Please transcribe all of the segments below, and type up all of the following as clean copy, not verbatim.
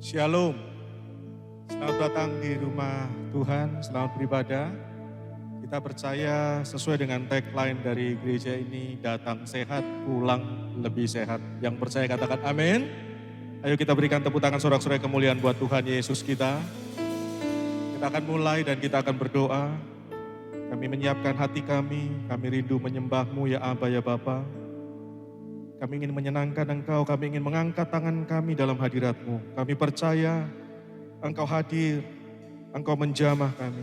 Shalom, selamat datang di rumah Tuhan, selamat beribadah. Kita percaya sesuai dengan tagline dari gereja ini, datang sehat, pulang lebih sehat. Yang percaya katakan amin. Ayo kita berikan tepuk tangan sorak-sorai kemuliaan buat Tuhan Yesus kita. Kita akan mulai dan kita akan berdoa. Kami menyiapkan hati kami rindu menyembah-Mu ya Aba ya Bapa. Kami ingin menyenangkan Engkau, kami ingin mengangkat tangan kami dalam hadirat-Mu. Kami percaya Engkau hadir, Engkau menjamah kami.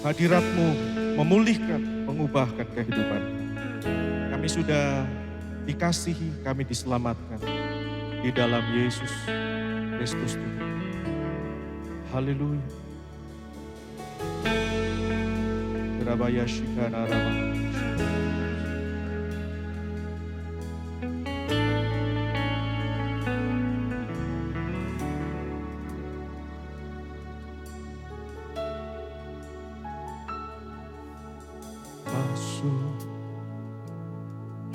Hadirat-Mu memulihkan, mengubahkan kehidupan. Kami sudah dikasihi, kami diselamatkan di dalam Yesus Kristus Tuhan. Haleluya. Rabaya Shikana Ramah.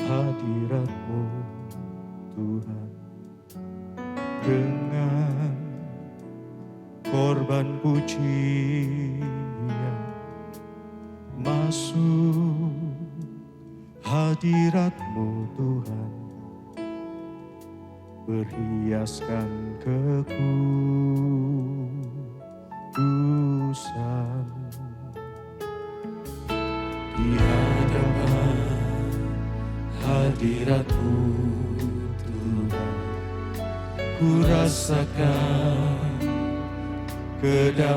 Hadirat-Mu Tuhan, dengan korban pujian, masuk hadirat-Mu Tuhan, berhiaskan kekudusan di hadapan hadirat-Mu Tuhan, ku rasakan kedamaian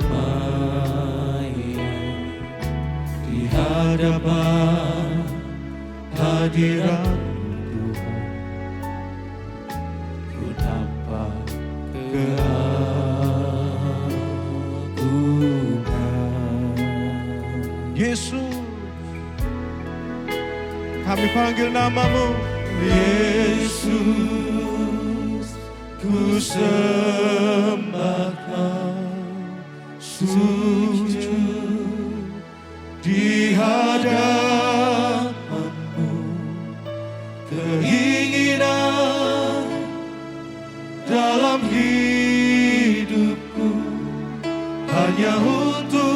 di hadapan hadirat-Mu Tuhan, ku nampak keagungan. Yesus, kami panggil nama-Mu, Yesus, ku sembah Kau, sujud di hadapan-Mu, keinginan dalam hidupku hanya untuk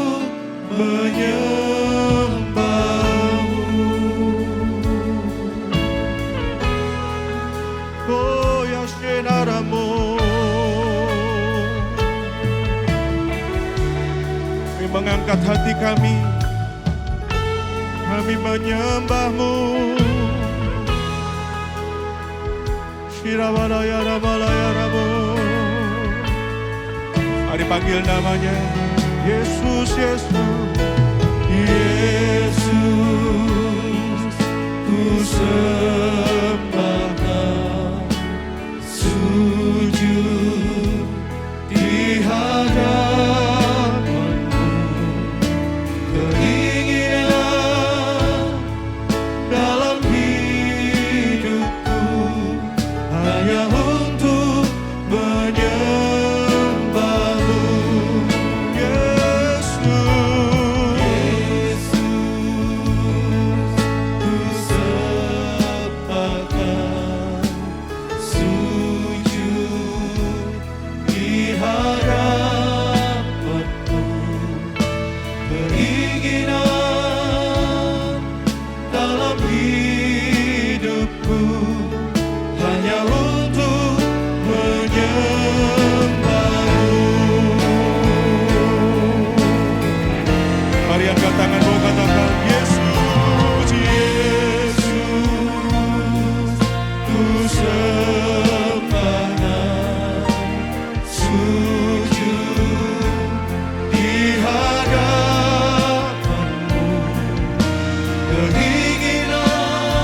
mengangkat hati kami menyembah-Mu. Shirabalaya rabalaya rabo. Mari panggil namanya, Yesus, Yesus, Yesus, ku sembah Kau, sujud di hadapan-Mu, keinginan dalam hidupku hanya untuk menyembah-Mu. Yesus, Yesus, ku sembah Kau, sujud di hadapan-Mu, keinginan dalam hidupku hanya untuk menyembah-Mu. Mari angkat tanganmu, katakan, Yesus, Yesus, ku sembah Kau, sujud di hadapan-Mu, keinginan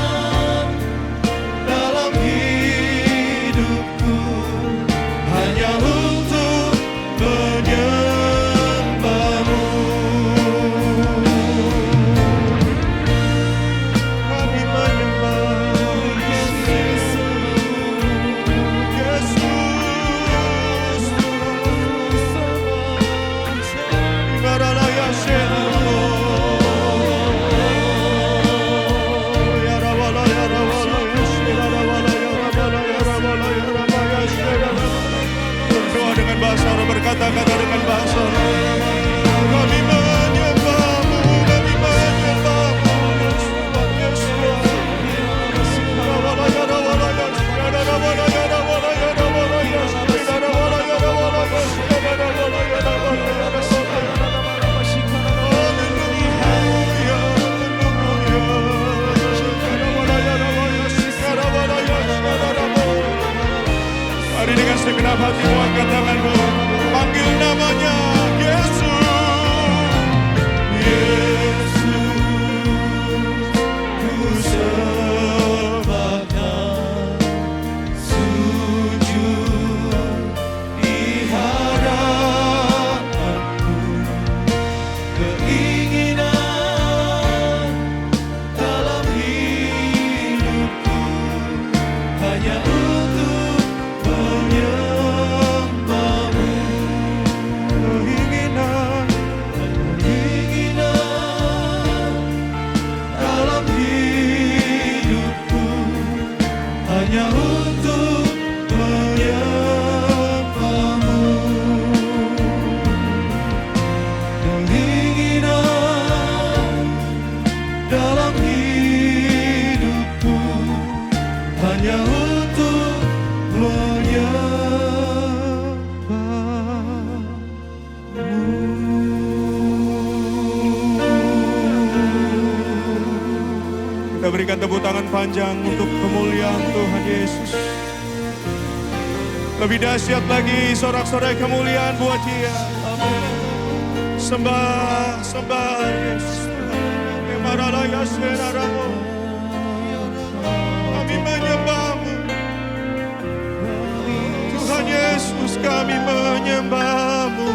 Kita berikan tepuk tangan panjang untuk kemuliaan Tuhan Yesus. Lebih dahsyat lagi sorak-sorai kemuliaan buat Dia. Sembah, sembah Yesus. Kami menyembah-Mu. Tuhan Yesus, kami menyembah-Mu.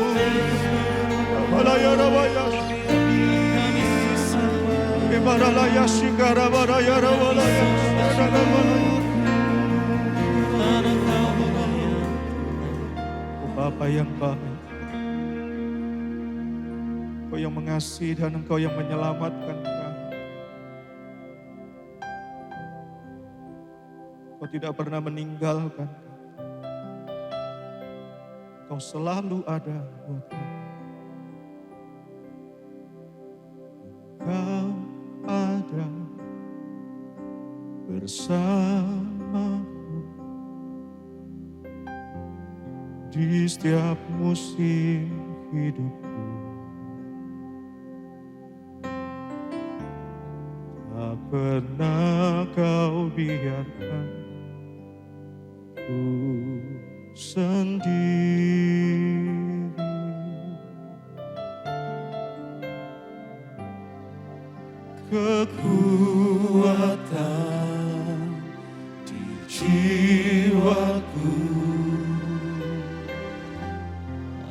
Bapa yang baik, Engkau yang mengasihi dan Engkau yang menyelamatkan kami. Engkau tidak pernah meninggalkan kami. Engkau selalu ada buat kami. Engkau ada bersamaku di setiap musim hidupku. Tak pernah Kau biarkan ku sendiri. Kekuatan di jiwaku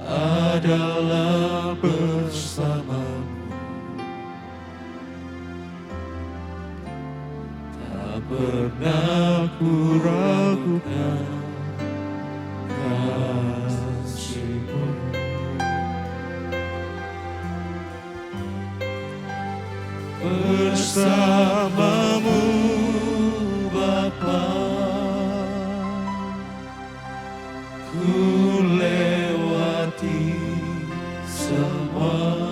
adalah bersamamu. Tak pernah ku ragukan kasih-Mu. Bersamamu Bapa, ku lewati semua.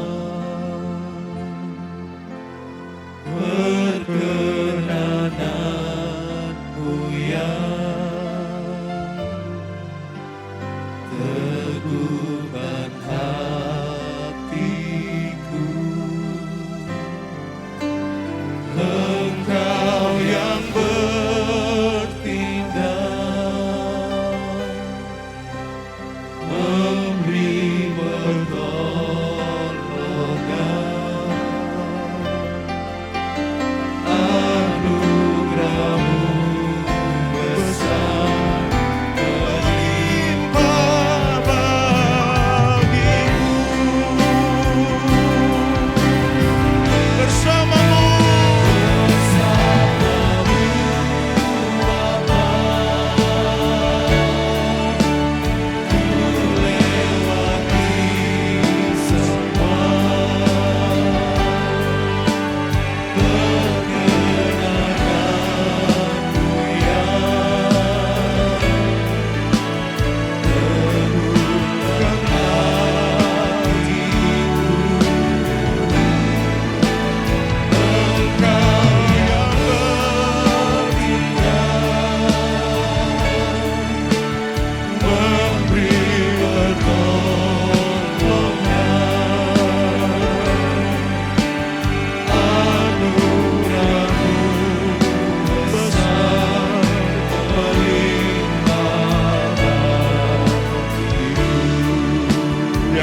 Perkenananmu yang teguhkan hatiku. Engkau yang bertindak, memberi pertolongan. Anugerah-Mu besar melimpah bagiku. Bersama-Mu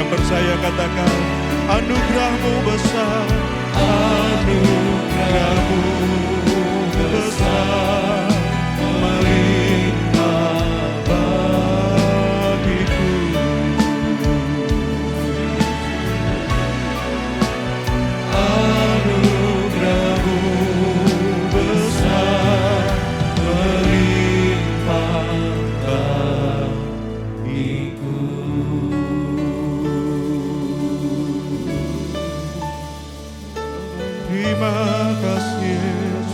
percaya katakan, anugerah-Mu besar, anugerah-Mu besar melimpah bagiku. Anugerah-Mu besar melimpah bagiku. Terima kasih Yesus,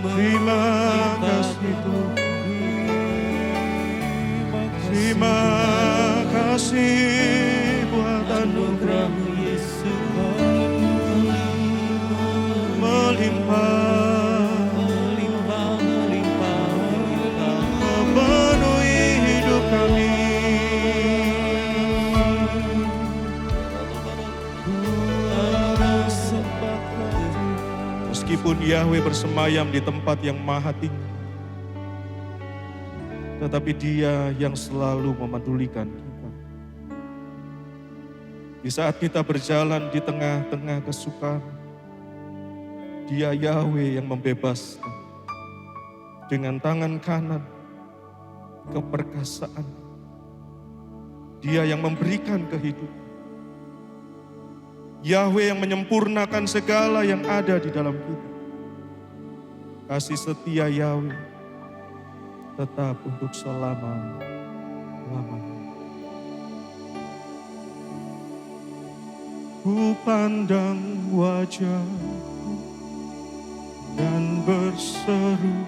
terima kasih Tuhan, terima kasih buat anugerah-Mu Yesus, melimpah, memenuhi hidup kami. Meskipun Yahweh bersemayam di tempat yang maha tinggi, tetapi Dia yang selalu memedulikan kita. Di saat kita berjalan di tengah-tengah kesukaran, Dia Yahweh yang membebaskan dengan tangan kanan keperkasaan. Dia yang memberikan kehidupan. Yahweh yang menyempurnakan segala yang ada di dalam kita. Kasih setia Yahweh tetap untuk selama-lamanya. Ku pandang wajah-Mu dan berseru,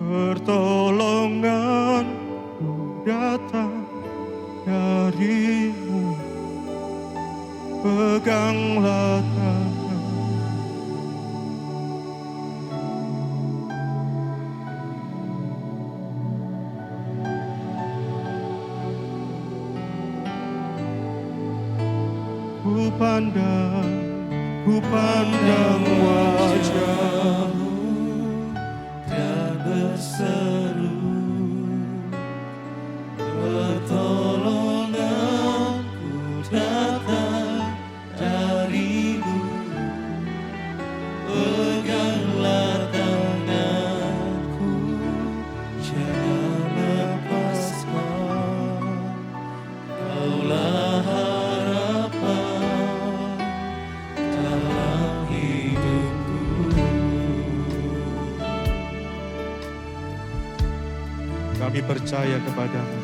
pertolonganku datang dari-Mu, peganglah tangan. Ku pandang wajah-Mu dan berseru, pertolonganku datang dari-Mu, peganglah tanganku, jangan lepaskan, Kaulah harapan dalam hidupku. Kami percaya kepada-Mu,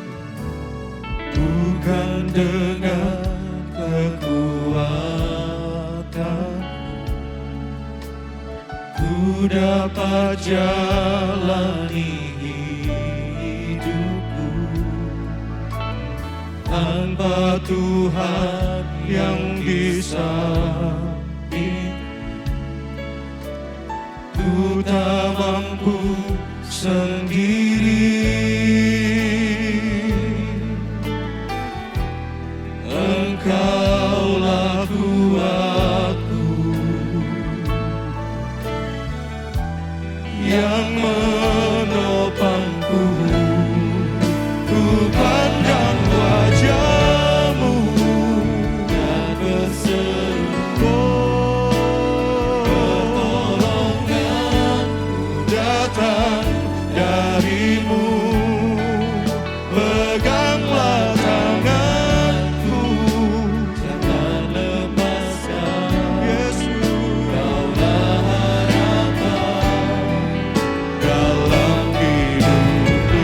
bukan dengan kekuatan ku dapat jalani hidupku, tanpa Tuhan yang di samping, ku tak mampu sendiri. Engkaulah kuatku yang menopangku. Ku pandang wajah-Mu dan berseru, pertolonganku datang dari-Mu, peganglah tanganku, jangan lepaskan, Yesus. Kaulah harapan dalam hidupku.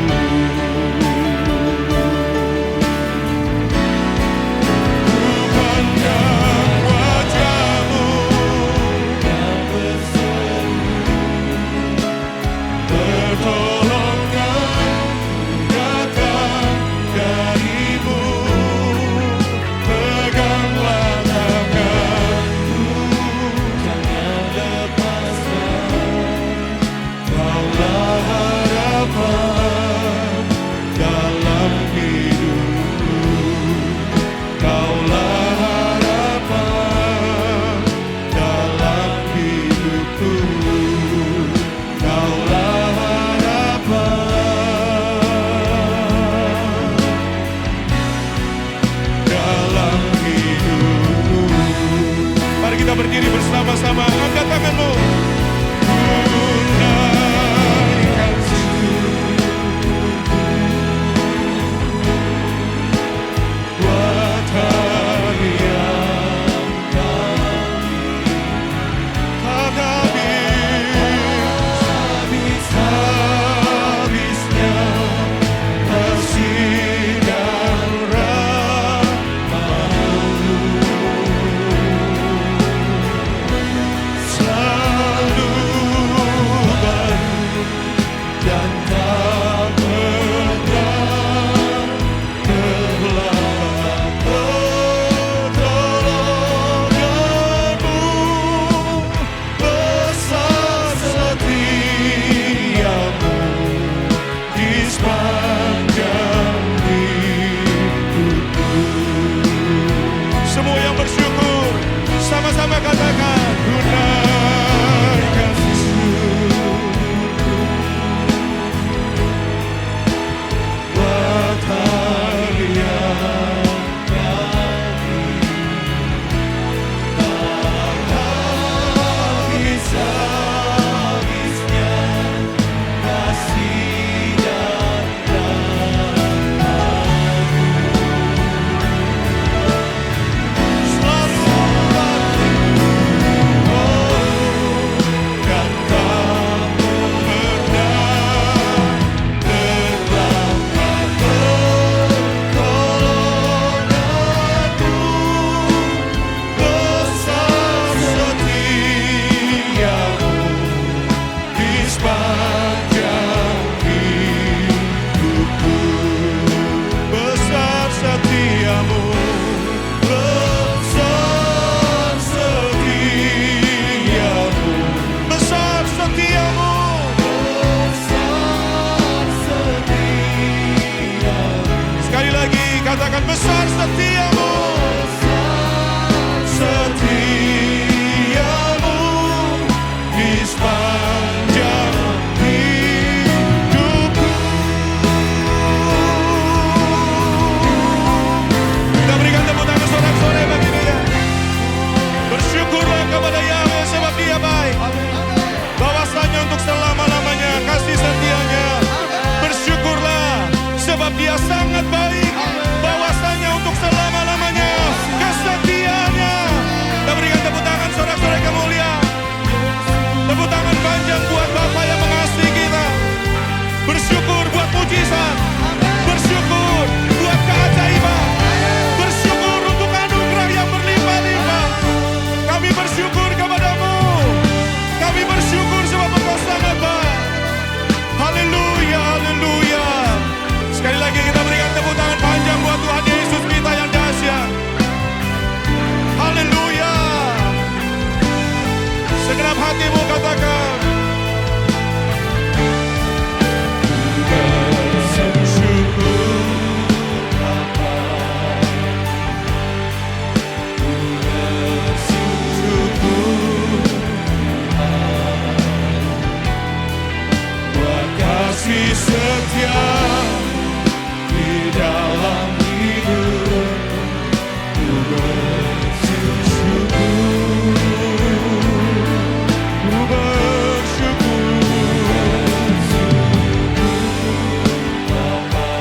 Ku pandang wajah-Mu dan berseru, pertolonganku datang dari-Mu, peganglah tanganku, jangan lepaskan, Kaulah harapan dalam hidupku. Kaulah harapan dalam hidupku. Kaulah harapan dalam hidupku. Mari kita berdiri bersama-sama, angkat tanganmu. Ku naikkan buat hari yang kami tak habis-habisnya kasih dan rahmat-Mu, selalu kepada Yahweh sebab Dia baik. Bahwasanya untuk selama-lamanya kasih setianya. Bersyukurlah sebab Dia sangat baik. Bahwasanya untuk selama-lamanya kesetiaannya. Kita berikan tepuk tangan saudara-saudara yang mulia. Tepuk tangan panjang buat Bapa yang mengasihi kita. Bersyukur buat mujizat. Bersyukur buat keajaiban. Bersyukur untuk anugerah yang berlimpah-limpah. Kami bersyukur kepadamu. Kami bersyukur sebab Engkau sangat baik. Haleluya, haleluya. Sekali lagi kita berikan tepuk tangan panjang buat Tuhan Yesus kita yang dahsyat. Haleluya. Segenap hatimu katakan. Kasih setia di dalam hidup, ku bersyukur, ku bersyukur, Bapa,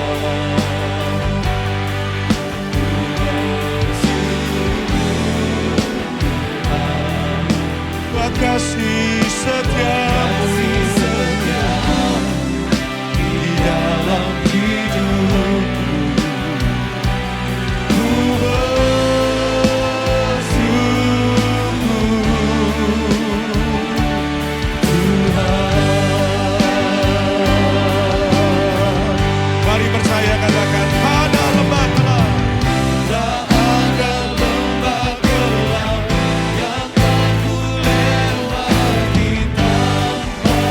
buat kasih setiamu. Dalam hidup ku bersyukur Tuhan. Mari percaya katakan ada lembah gelap. Tak ada lembah gelap yang aku lewati tanpa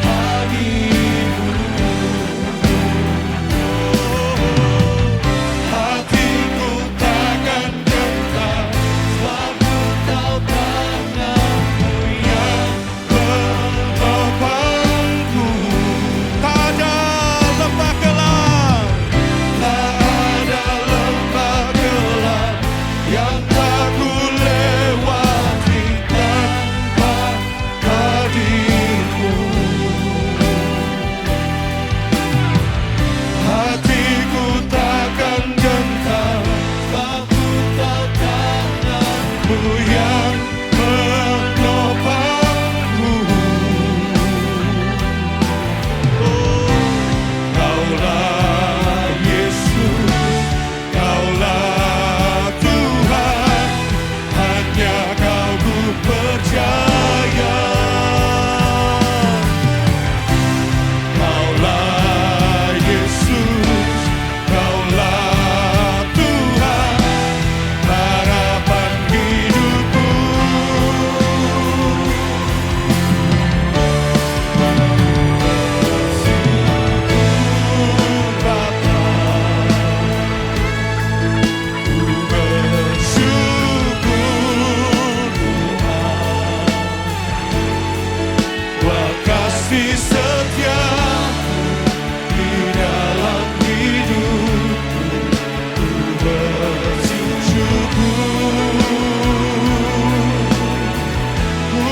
hadimu. Hatiku takkan gentar, sebab ku tahu tanganmu yang menopangku. Tak ada lembah gelap, tak ada lembah gelap yang tak ku lewati tanpa hadirmu. Hatiku takkan gentar, sebab ku tahu tanganmu yang menopangku. Oh, Kaulah Yesus, Kaulah Tuhan, hanya Kau ku percaya. Kaulah Yesus, Kaulah Tuhan, harapan hidupku. Bapa, ku bersyukur Tuhan, buat kasih setia di dalam hidupku. Ku bersyukur, ku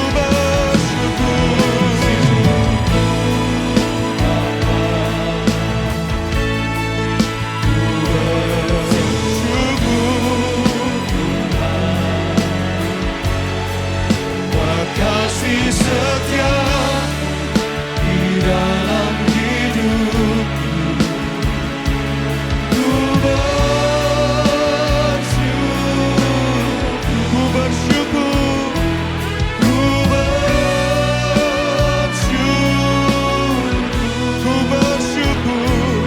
buat kasih setia di dalam hidupku. Ku bersyukur, ku bersyukur, ku bersyukur, ku bersyukur,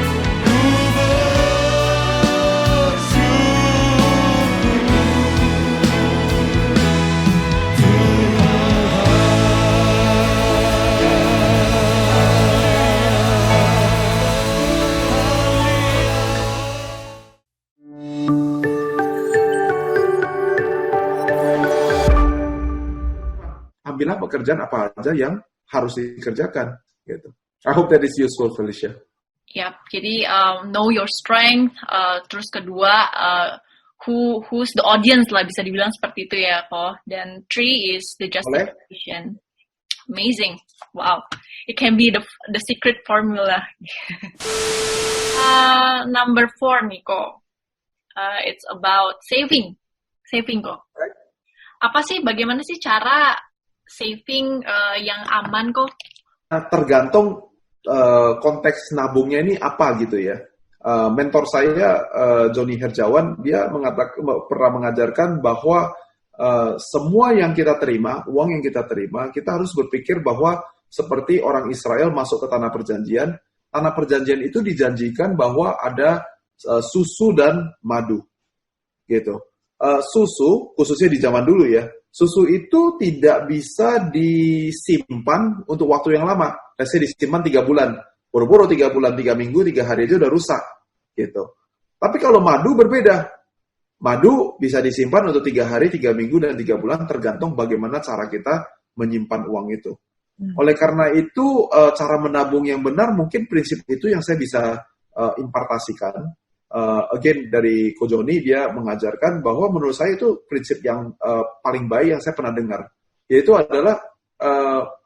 ku ambillah pekerjaan apa aja yang harus dikerjakan gitu. I hope that is useful, Felicia. Yap, jadi know your strength, terus kedua who's the audience lah, bisa dibilang seperti itu ya kok. Dan 3 is the Boleh? justification. Amazing. Wow. It can be the secret formula. Number 4 nih kok. It's about saving. Saving kok. Right. Apa sih, bagaimana sih cara saving yang aman kok? Nah, tergantung konteks nabungnya ini apa gitu ya. Mentor saya, Johnny Herjawan, dia pernah mengajarkan bahwa semua yang kita terima, uang yang kita terima, kita harus berpikir bahwa seperti orang Israel masuk ke tanah perjanjian itu dijanjikan bahwa ada susu dan madu, gitu. Susu, khususnya di zaman dulu ya, susu itu tidak bisa disimpan untuk waktu yang lama. Biasanya disimpan 3 bulan. Boro-boro 3 bulan, 3 minggu, 3 hari aja udah rusak. Gitu. Tapi kalau madu berbeda. Madu bisa disimpan untuk 3 hari, 3 minggu, dan 3 bulan, tergantung bagaimana cara kita menyimpan uang itu. Oleh karena itu, cara menabung yang benar, mungkin prinsip itu yang saya bisa impartasikan. Again, dari Ko Joni, dia mengajarkan bahwa menurut saya itu prinsip yang paling baik yang saya pernah dengar. Yaitu adalah,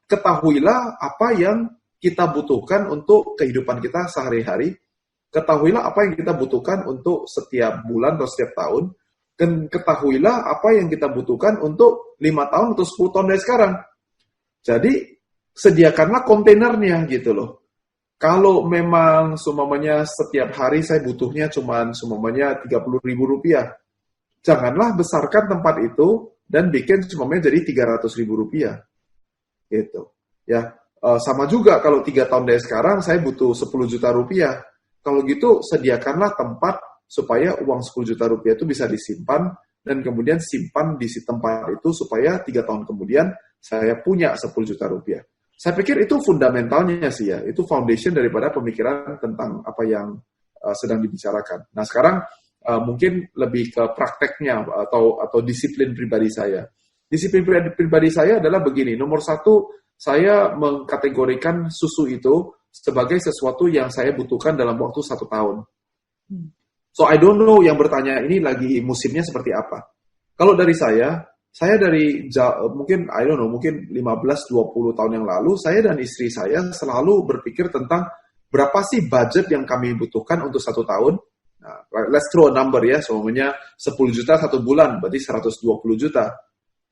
ketahuilah apa yang kita butuhkan untuk kehidupan kita sehari-hari, ketahuilah apa yang kita butuhkan untuk setiap bulan atau setiap tahun, dan ketahuilah apa yang kita butuhkan untuk 5 tahun atau 10 tahun dari sekarang. Jadi, sediakanlah kontainernya gitu loh. Kalau memang seumpamanya setiap hari saya butuhnya cuma seumpamanya Rp30.000, janganlah besarkan tempat itu dan bikin seumpamanya jadi Rp300.000. Gitu. Ya. Sama juga kalau 3 tahun dari sekarang saya butuh Rp10 juta. Kalau gitu sediakanlah tempat supaya uang Rp10 juta itu bisa disimpan dan kemudian simpan di si tempat itu supaya 3 tahun kemudian saya punya Rp10 juta. Saya pikir itu fundamentalnya sih ya, itu foundation daripada pemikiran tentang apa yang sedang dibicarakan. Nah sekarang mungkin lebih ke prakteknya atau disiplin pribadi saya. Disiplin pribadi saya adalah begini, nomor 1, saya mengkategorikan susu itu sebagai sesuatu yang saya butuhkan dalam waktu 1 tahun. So I don't know yang bertanya ini lagi musimnya seperti apa. Kalau dari saya dari mungkin I don't know, mungkin 15-20 tahun yang lalu, saya dan istri saya selalu berpikir tentang berapa sih budget yang kami butuhkan untuk 1 tahun. Nah, let's throw a number ya, semuanya 10 juta 1 bulan, berarti 120 juta.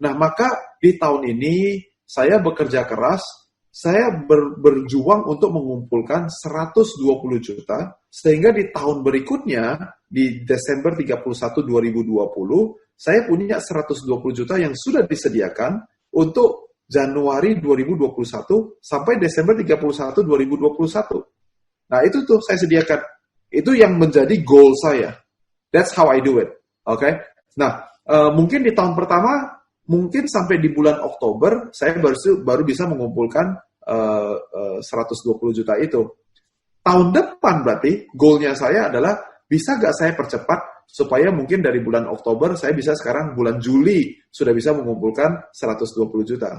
Nah, maka di tahun ini saya bekerja keras, saya berjuang untuk mengumpulkan 120 juta, sehingga di tahun berikutnya, di Desember 31, 2020, saya punya 120 juta yang sudah disediakan untuk Januari 2021 sampai Desember 31, 2021. Nah, itu tuh saya sediakan. Itu yang menjadi goal saya. That's how I do it. Okay? Nah, mungkin di tahun pertama, mungkin sampai di bulan Oktober, saya baru bisa mengumpulkan 120 juta itu. Tahun depan berarti, goalnya saya adalah, bisa nggak saya percepat, supaya mungkin dari bulan Oktober, saya bisa sekarang bulan Juli, sudah bisa mengumpulkan 120 juta.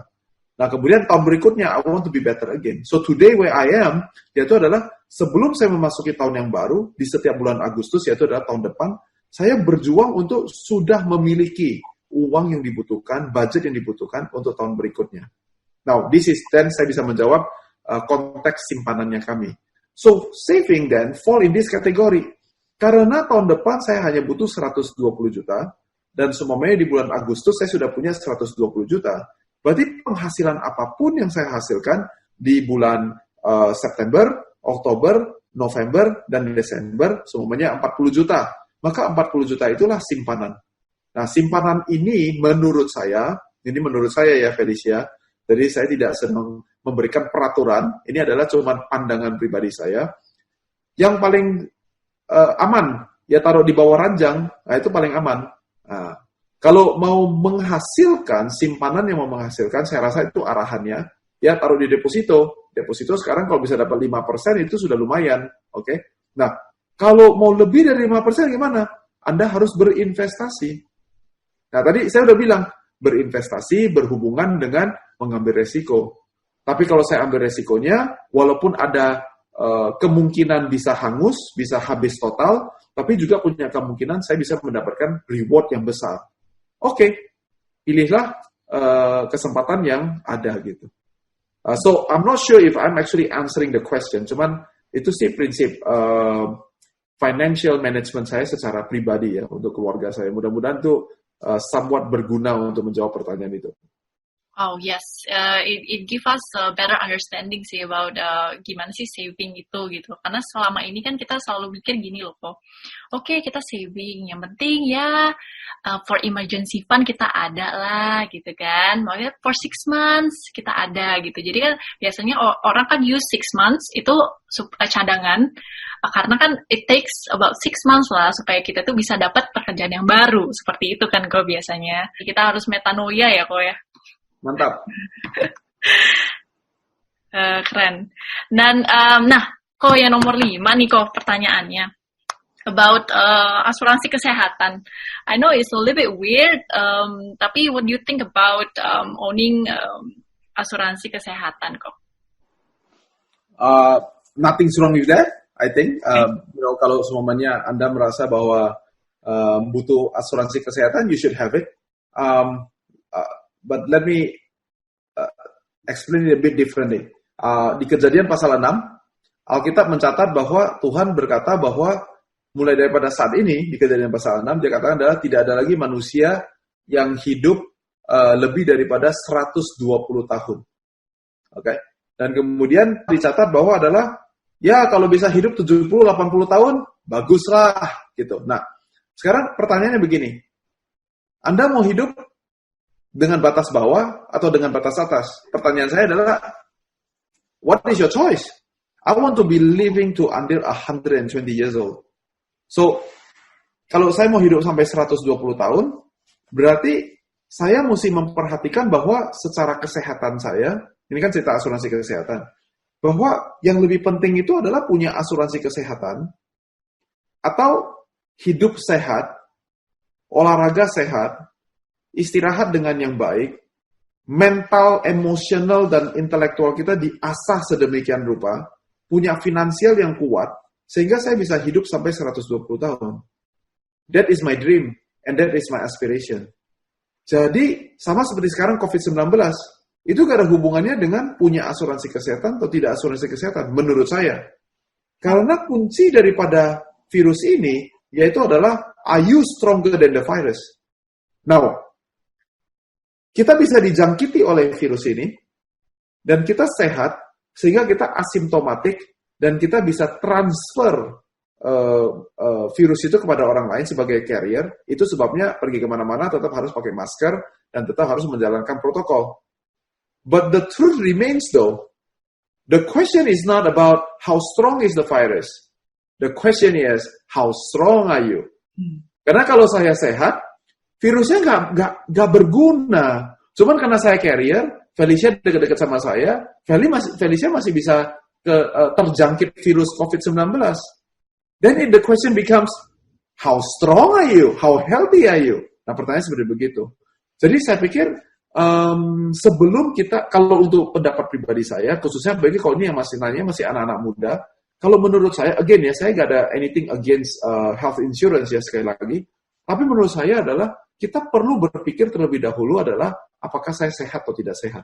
Nah, kemudian tahun berikutnya, I want to be better again. So today where I am, yaitu adalah, sebelum saya memasuki tahun yang baru, di setiap bulan Agustus, yaitu adalah tahun depan, saya berjuang untuk sudah memiliki uang yang dibutuhkan, budget yang dibutuhkan untuk tahun berikutnya. Now, this is then saya bisa menjawab konteks simpanannya kami. So, saving then fall in this category. Karena tahun depan saya hanya butuh 120 juta, dan semuanya di bulan Agustus saya sudah punya 120 juta. Berarti penghasilan apapun yang saya hasilkan di bulan September, Oktober, November, dan Desember, semuanya 40 juta. Maka 40 juta itulah simpanan. Nah, simpanan ini menurut saya ya Felicia, jadi saya tidak sedang memberikan peraturan, ini adalah cuma pandangan pribadi saya, yang paling aman, ya taruh di bawah ranjang, nah itu paling aman. Nah, kalau mau menghasilkan, simpanan yang mau menghasilkan, saya rasa itu arahannya, ya taruh di deposito. Deposito sekarang kalau bisa dapat 5% itu sudah lumayan, oke? Nah, kalau mau lebih dari 5% gimana? Anda harus berinvestasi. Nah, tadi saya udah bilang, berinvestasi berhubungan dengan mengambil resiko. Tapi kalau saya ambil resikonya, walaupun ada kemungkinan bisa hangus, bisa habis total, tapi juga punya kemungkinan saya bisa mendapatkan reward yang besar. Oke, pilihlah kesempatan yang ada gitu. So I'm not sure if I'm actually answering the question. Cuman itu sih prinsip financial management saya secara pribadi ya untuk keluarga saya. Mudah-mudahan itu somewhat berguna untuk menjawab pertanyaan itu. Oh yes, it give us a better understanding sih about gimana sih saving itu gitu. Karena selama ini kan kita selalu mikir gini loh kok. Oke, kita saving, yang penting ya for emergency fund kita ada lah gitu kan. Makanya for 6 months kita ada gitu. Jadi kan biasanya orang kan use 6 months itu cadangan. Karena kan it takes about 6 months lah supaya kita tuh bisa dapat pekerjaan yang baru. Seperti itu kan kok biasanya. Kita harus metanoia ya kok ya. Mantap. Keren. Dan nah, kok yang nomor 5 nih kok pertanyaannya about asuransi kesehatan. I know it's a little bit weird, tapi what do you think about owning asuransi kesehatan kok? Nothing's wrong with that, I think. Kalau semuanya Anda merasa bahwa butuh asuransi kesehatan, you should have it. But let me explain it a bit differently. Di Kejadian pasal 6, Alkitab mencatat bahwa Tuhan berkata bahwa mulai daripada saat ini, di Kejadian pasal 6, dia katakan adalah tidak ada lagi manusia yang hidup lebih daripada 120 tahun. Okay? Dan kemudian dicatat bahwa adalah, ya kalau bisa hidup 70-80 tahun, baguslah. Gitu. Nah, sekarang pertanyaannya begini. Anda mau hidup dengan batas bawah atau dengan batas atas? Pertanyaan saya adalah, what is your choice? I want to be living to until 120 years old. So, kalau saya mau hidup sampai 120 tahun, berarti saya mesti memperhatikan bahwa secara kesehatan saya, ini kan cerita asuransi kesehatan, bahwa yang lebih penting itu adalah punya asuransi kesehatan, atau hidup sehat, olahraga sehat, istirahat dengan yang baik, mental, emosional, dan intelektual kita diasah sedemikian rupa, punya finansial yang kuat, sehingga saya bisa hidup sampai 120 tahun. That is my dream, and that is my aspiration. Jadi, sama seperti sekarang COVID-19, itu gak ada hubungannya dengan punya asuransi kesehatan atau tidak asuransi kesehatan, menurut saya. Karena kunci daripada virus ini, yaitu adalah, are you stronger than the virus? Now, kita bisa dijangkiti oleh virus ini, dan kita sehat, sehingga kita asimptomatik, dan kita bisa transfer virus itu kepada orang lain sebagai carrier. Itu sebabnya pergi kemana-mana tetap harus pakai masker, dan tetap harus menjalankan protokol. But the truth remains though, the question is not about how strong is the virus. The question is, how strong are you? Karena kalau saya sehat, virusnya nggak berguna. Cuman karena saya carrier, Felicia dekat-dekat sama saya, Felicia masih bisa terjangkit virus COVID-19. Then the question becomes, how strong are you? How healthy are you? Nah, pertanyaan seperti begitu. Jadi saya pikir, sebelum kita, kalau untuk pendapat pribadi saya, khususnya bagi kalau ini yang masih nanya, masih anak-anak muda, kalau menurut saya, again ya, saya nggak ada anything against health insurance ya, sekali lagi. Tapi menurut saya adalah, kita perlu berpikir terlebih dahulu adalah, apakah saya sehat atau tidak sehat.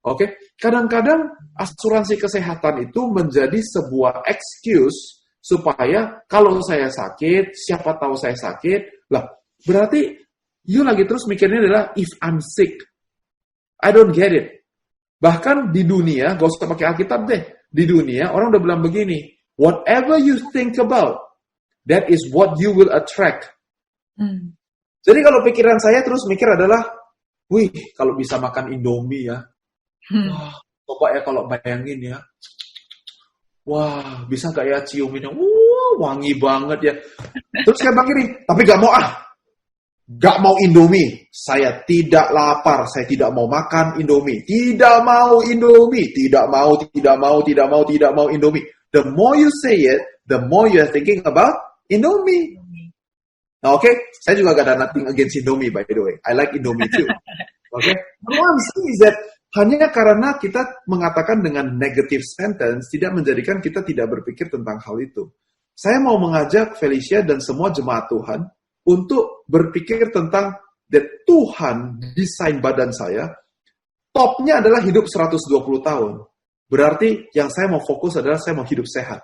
Oke? Kadang-kadang asuransi kesehatan itu menjadi sebuah excuse, supaya kalau saya sakit, siapa tahu saya sakit, lah berarti you lagi terus mikirnya adalah, if I'm sick, I don't get it. Bahkan di dunia, gak usah pakai Alkitab deh, di dunia orang udah bilang begini, whatever you think about, that is what you will attract. Jadi kalau pikiran saya terus mikir adalah, wih, kalau bisa makan Indomie ya, wah, coba ya kalau bayangin ya, wah, bisa gak ya ciumin yang, wangi banget ya. Terus saya bilang gini, tapi gak mau Indomie, saya tidak lapar, saya tidak mau makan Indomie, tidak mau Indomie, tidak mau Indomie. The more you say it, the more you are thinking about Indomie. Nah, oke, saya juga gak ada nothing against Indomie, by the way. I like Indomie too. Oke, what I'm saying is that hanya karena kita mengatakan dengan negative sentence, tidak menjadikan kita tidak berpikir tentang hal itu. Saya mau mengajak Felicia dan semua jemaat Tuhan untuk berpikir tentang that Tuhan desain badan saya, topnya adalah hidup 120 tahun. Berarti yang saya mau fokus adalah saya mau hidup sehat.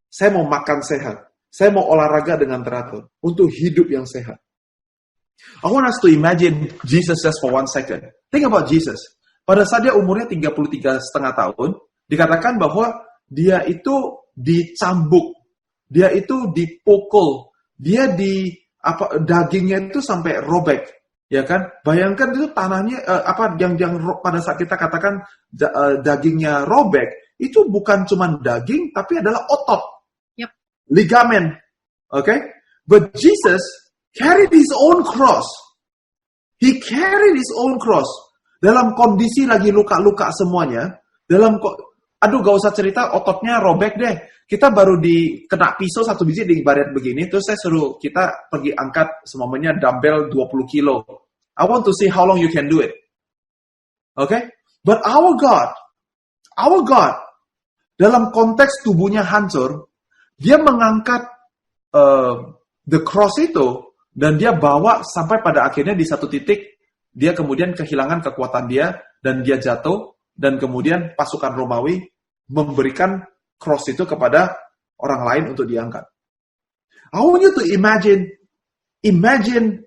Saya mau makan sehat. Saya mau olahraga dengan teratur untuk hidup yang sehat. I want us to imagine Jesus just for 1 second. Think about Jesus. Pada saat dia umurnya 33,5 tahun, dikatakan bahwa dia itu dicambuk, dia itu dipukul, dia dagingnya itu sampai robek, ya kan? Bayangkan itu tanahnya yang pada saat kita katakan dagingnya robek, itu bukan cuma daging tapi adalah otot. Ligamen, okay? But Jesus carried his own cross. He carried his own cross. Dalam kondisi lagi luka-luka semuanya, aduh gak usah cerita ototnya robek deh. Kita baru kena pisau 1 biji di baret begini, terus saya suruh kita pergi angkat semuanya dumbbell 20 kilo. I want to see how long you can do it. Okay? But our God, dalam konteks tubuhnya hancur, dia mengangkat the cross itu, dan dia bawa sampai pada akhirnya di satu titik, dia kemudian kehilangan kekuatan dia, dan dia jatuh, dan kemudian pasukan Romawi memberikan cross itu kepada orang lain untuk diangkat. I want you to imagine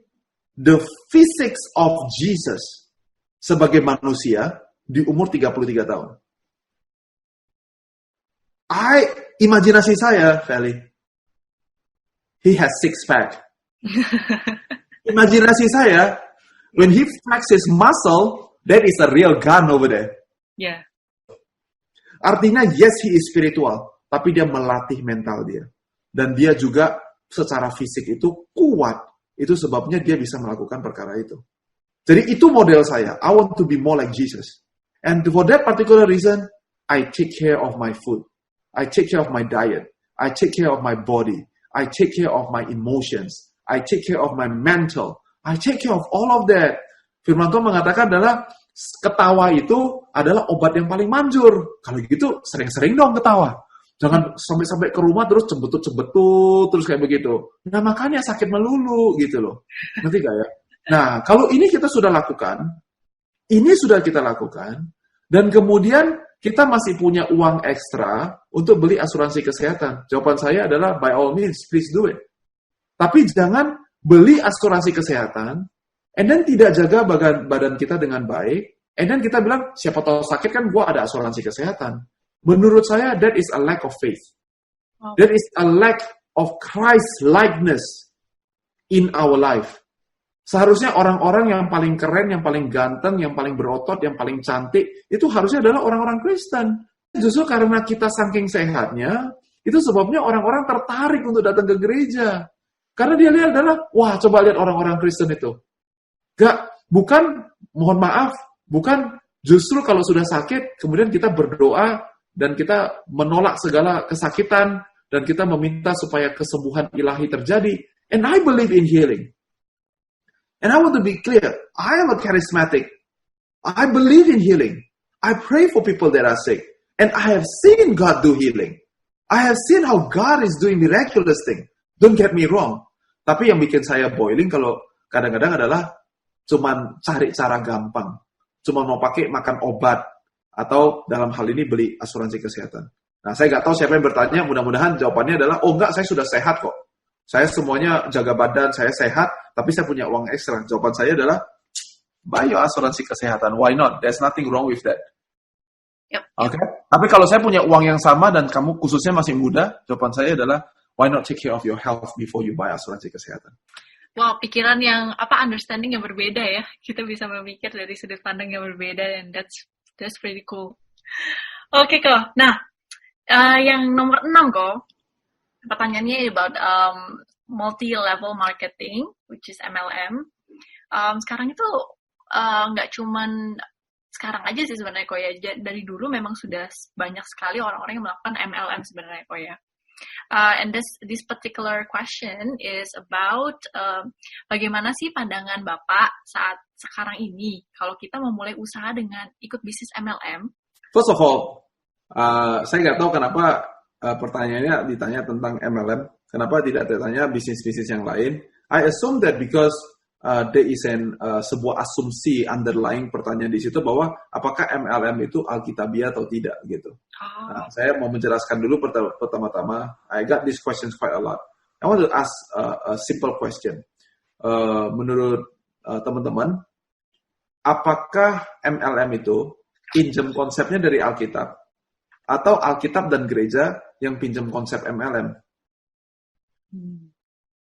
the physics of Jesus sebagai manusia di umur 33 tahun. Imajinasi saya, Feli, he has 6-pack. Imajinasi saya, when he flexes muscle, that is a real gun over there. Yeah. Artinya, yes, he is spiritual, tapi dia melatih mental dia. Dan dia juga secara fisik itu kuat. Itu sebabnya dia bisa melakukan perkara itu. Jadi itu model saya. I want to be more like Jesus. And for that particular reason, I take care of my food. I take care of my diet. I take care of my body. I take care of my emotions. I take care of my mental. I take care of all of that. Firman Tuhan mengatakan adalah ketawa itu adalah obat yang paling manjur. Kalau gitu sering-sering dong ketawa. Jangan sampai ke rumah terus cebetut terus kayak begitu. Nah makanya sakit melulu gitu loh. Ngerti gak ya? Nah kalau ini kita sudah lakukan, dan kemudian kita masih punya uang ekstra untuk beli asuransi kesehatan. Jawaban saya adalah, by all means, please do it. Tapi jangan beli asuransi kesehatan, and then tidak jaga badan kita dengan baik, and then kita bilang, siapa tahu sakit kan gua ada asuransi kesehatan. Menurut saya, that is a lack of faith. That is a lack of Christ-likeness in our life. Seharusnya orang-orang yang paling keren, yang paling ganteng, yang paling berotot, yang paling cantik, itu harusnya adalah orang-orang Kristen. Justru karena kita saking sehatnya, itu sebabnya orang-orang tertarik untuk datang ke gereja. Karena dia lihat adalah, wah coba lihat orang-orang Kristen itu. Bukan justru kalau sudah sakit, kemudian kita berdoa, dan kita menolak segala kesakitan, dan kita meminta supaya kesembuhan ilahi terjadi. And I believe in healing. And I want to be clear, I am a charismatic. I believe in healing. I pray for people that are sick. And I have seen God do healing. I have seen how God is doing miraculous thing. Don't get me wrong. Tapi yang bikin saya boiling kalau kadang-kadang adalah cuman cari cara gampang. Cuma mau pakai makan obat. Atau dalam hal ini beli asuransi kesehatan. Nah, saya nggak tahu siapa yang bertanya, mudah-mudahan jawabannya adalah, oh enggak, saya sudah sehat kok. Saya semuanya jaga badan, saya sehat, tapi saya punya uang ekstra. Jawaban saya adalah, buy your asuransi kesehatan. Why not? There's nothing wrong with that. Yep. Okay? Tapi kalau saya punya uang yang sama dan kamu khususnya masih muda, jawaban saya adalah, why not take care of your health before you buy asuransi kesehatan? Wow, pikiran yang understanding yang berbeda ya. Kita bisa memikir dari sudut pandang yang berbeda, and that's pretty cool. Oke, kok. Nah, yang nomor 6 kok. Pertanyaannya about multi-level marketing, which is MLM. Sekarang itu nggak cuman sekarang aja sih sebenarnya kok ya. Dari dulu memang sudah banyak sekali orang-orang yang melakukan MLM sebenarnya kok ya. And this particular question is about bagaimana sih pandangan Bapak saat sekarang ini kalau kita memulai usaha dengan ikut bisnis MLM? First of all, saya nggak tahu kenapa pertanyaannya ditanya tentang MLM. Kenapa tidak ditanya bisnis-bisnis yang lain? I assume that because there is sebuah asumsi underlying pertanyaan di situ bahwa apakah MLM itu alkitabiah atau tidak gitu. Nah, saya mau menjelaskan dulu pertama-tama. I got these questions quite a lot. I want to ask a simple question. Menurut teman-teman, apakah MLM itu pinjam konsepnya dari Alkitab atau Alkitab dan gereja yang pinjam konsep MLM?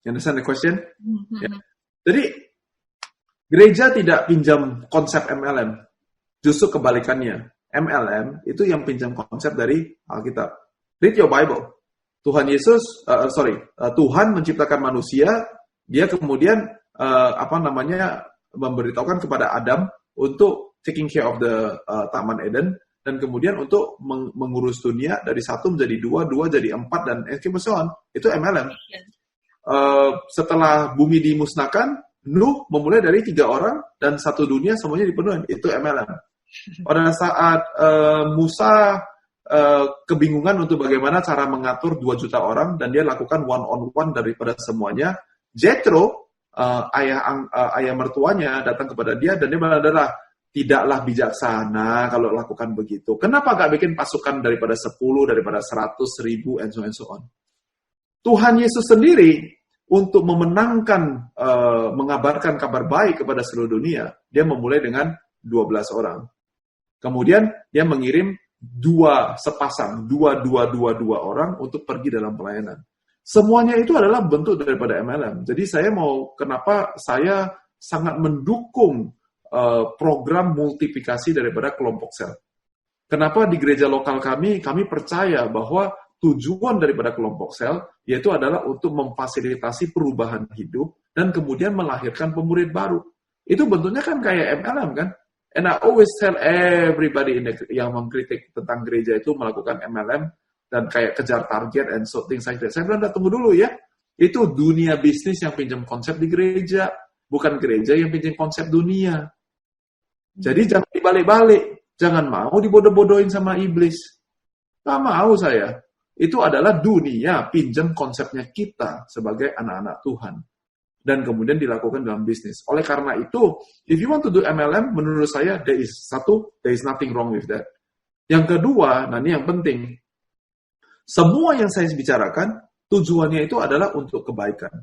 You understand the question? Yeah. Jadi gereja tidak pinjam konsep MLM, justru kebalikannya. MLM itu yang pinjam konsep dari Alkitab. Read your Bible. Tuhan menciptakan manusia, dia kemudian memberitahukan kepada Adam untuk taking care of the Taman Eden, dan kemudian untuk mengurus dunia dari 1 menjadi 2, 2 jadi 4, dan so on. Itu MLM. Setelah bumi dimusnahkan, Nuh memulai dari 3 orang dan 1 dunia semuanya dipenuhi. Itu MLM. Pada saat Musa kebingungan untuk bagaimana cara mengatur 2 juta orang, dan dia lakukan one-on-one daripada semuanya, Jethro, ayah mertuanya datang kepada dia, dan dia adalah tidaklah bijaksana kalau lakukan begitu. Kenapa gak bikin pasukan daripada 10, daripada 100, 1000, and so on. Tuhan Yesus sendiri untuk memenangkan, mengabarkan kabar baik kepada seluruh dunia, dia memulai dengan 12 orang. Kemudian dia mengirim 2 orang untuk pergi dalam pelayanan. Semuanya itu adalah bentuk daripada MLM. Jadi kenapa saya sangat mendukung program multiplikasi daripada kelompok sel. Kenapa di gereja lokal kami percaya bahwa tujuan daripada kelompok sel yaitu adalah untuk memfasilitasi perubahan hidup dan kemudian melahirkan pemurid baru. Itu bentuknya kan kayak MLM kan? And I always tell everybody yang mengkritik tentang gereja itu melakukan MLM dan kayak kejar target and so things like that. Saya bilang, tunggu dulu ya. Itu dunia bisnis yang pinjam konsep di gereja, bukan gereja yang pinjam konsep dunia. Jadi jangan dibalik-balik. Jangan mau dibodoh-bodohin sama iblis. Nggak mau saya. Itu adalah dunia pinjam konsepnya kita sebagai anak-anak Tuhan. Dan kemudian dilakukan dalam bisnis. Oleh karena itu, if you want to do MLM, menurut saya, there is nothing wrong with that. Yang kedua, ini yang penting. Semua yang saya bicarakan, tujuannya itu adalah untuk kebaikan.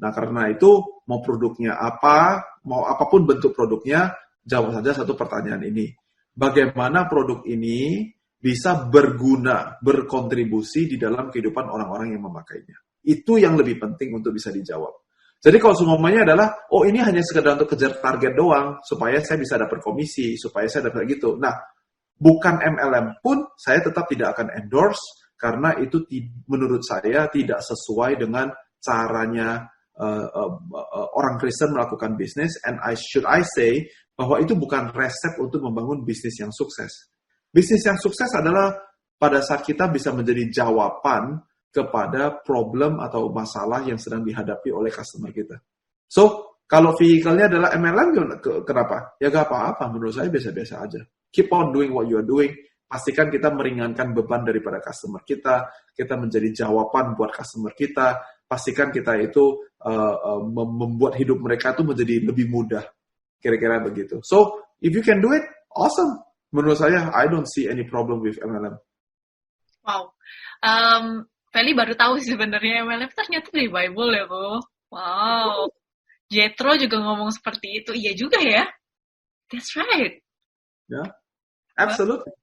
Nah, karena itu, mau produknya apa, mau apapun bentuk produknya, jawab saja satu pertanyaan ini. Bagaimana produk ini bisa berguna, berkontribusi di dalam kehidupan orang-orang yang memakainya. Itu yang lebih penting untuk bisa dijawab. Jadi kalau semuanya adalah, ini hanya sekedar untuk kejar target doang, supaya saya bisa dapat komisi, supaya saya dapat gitu. Nah, bukan MLM pun, saya tetap tidak akan endorse, karena itu menurut saya tidak sesuai dengan caranya orang Kristen melakukan bisnis, and I say bahwa itu bukan resep untuk membangun bisnis yang sukses. Bisnis yang sukses adalah pada saat kita bisa menjadi jawaban kepada problem atau masalah yang sedang dihadapi oleh customer kita. So, kalau vehicle-nya adalah MLM, kenapa? Ya gak apa-apa, menurut saya biasa-biasa aja. Keep on doing what you are doing. Pastikan kita meringankan beban daripada customer kita menjadi jawaban buat customer kita, pastikan kita itu membuat hidup mereka itu menjadi lebih mudah. Kira-kira begitu. So, if you can do it, awesome. Menurut saya, I don't see any problem with MLM. Wow. Feli baru tahu sebenarnya MLM ternyata dari Bible ya, Bu. Wow. Jethro juga ngomong seperti itu. Iya juga ya. That's right. Yeah, absolutely.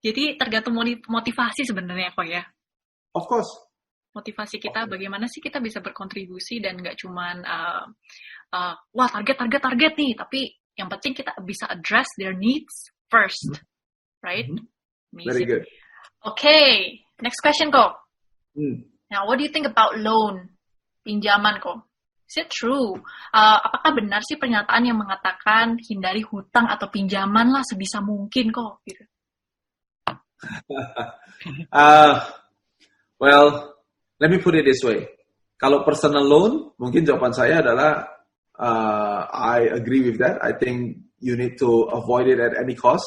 Jadi tergantung motivasi sebenarnya kok ya. Of course. Motivasi kita bagaimana sih kita bisa berkontribusi dan nggak cuman wah target nih, tapi yang penting kita bisa address their needs first, right? Very good. Okay, next question kok. Now, what do you think about loan, pinjaman kok? Is it true? Apakah benar sih pernyataan yang mengatakan hindari hutang atau pinjaman lah sebisa mungkin kok? Gitu. Well, let me put it this way. Kalau personal loan, mungkin jawaban saya adalah I agree with that. I think you need to avoid it at any cost.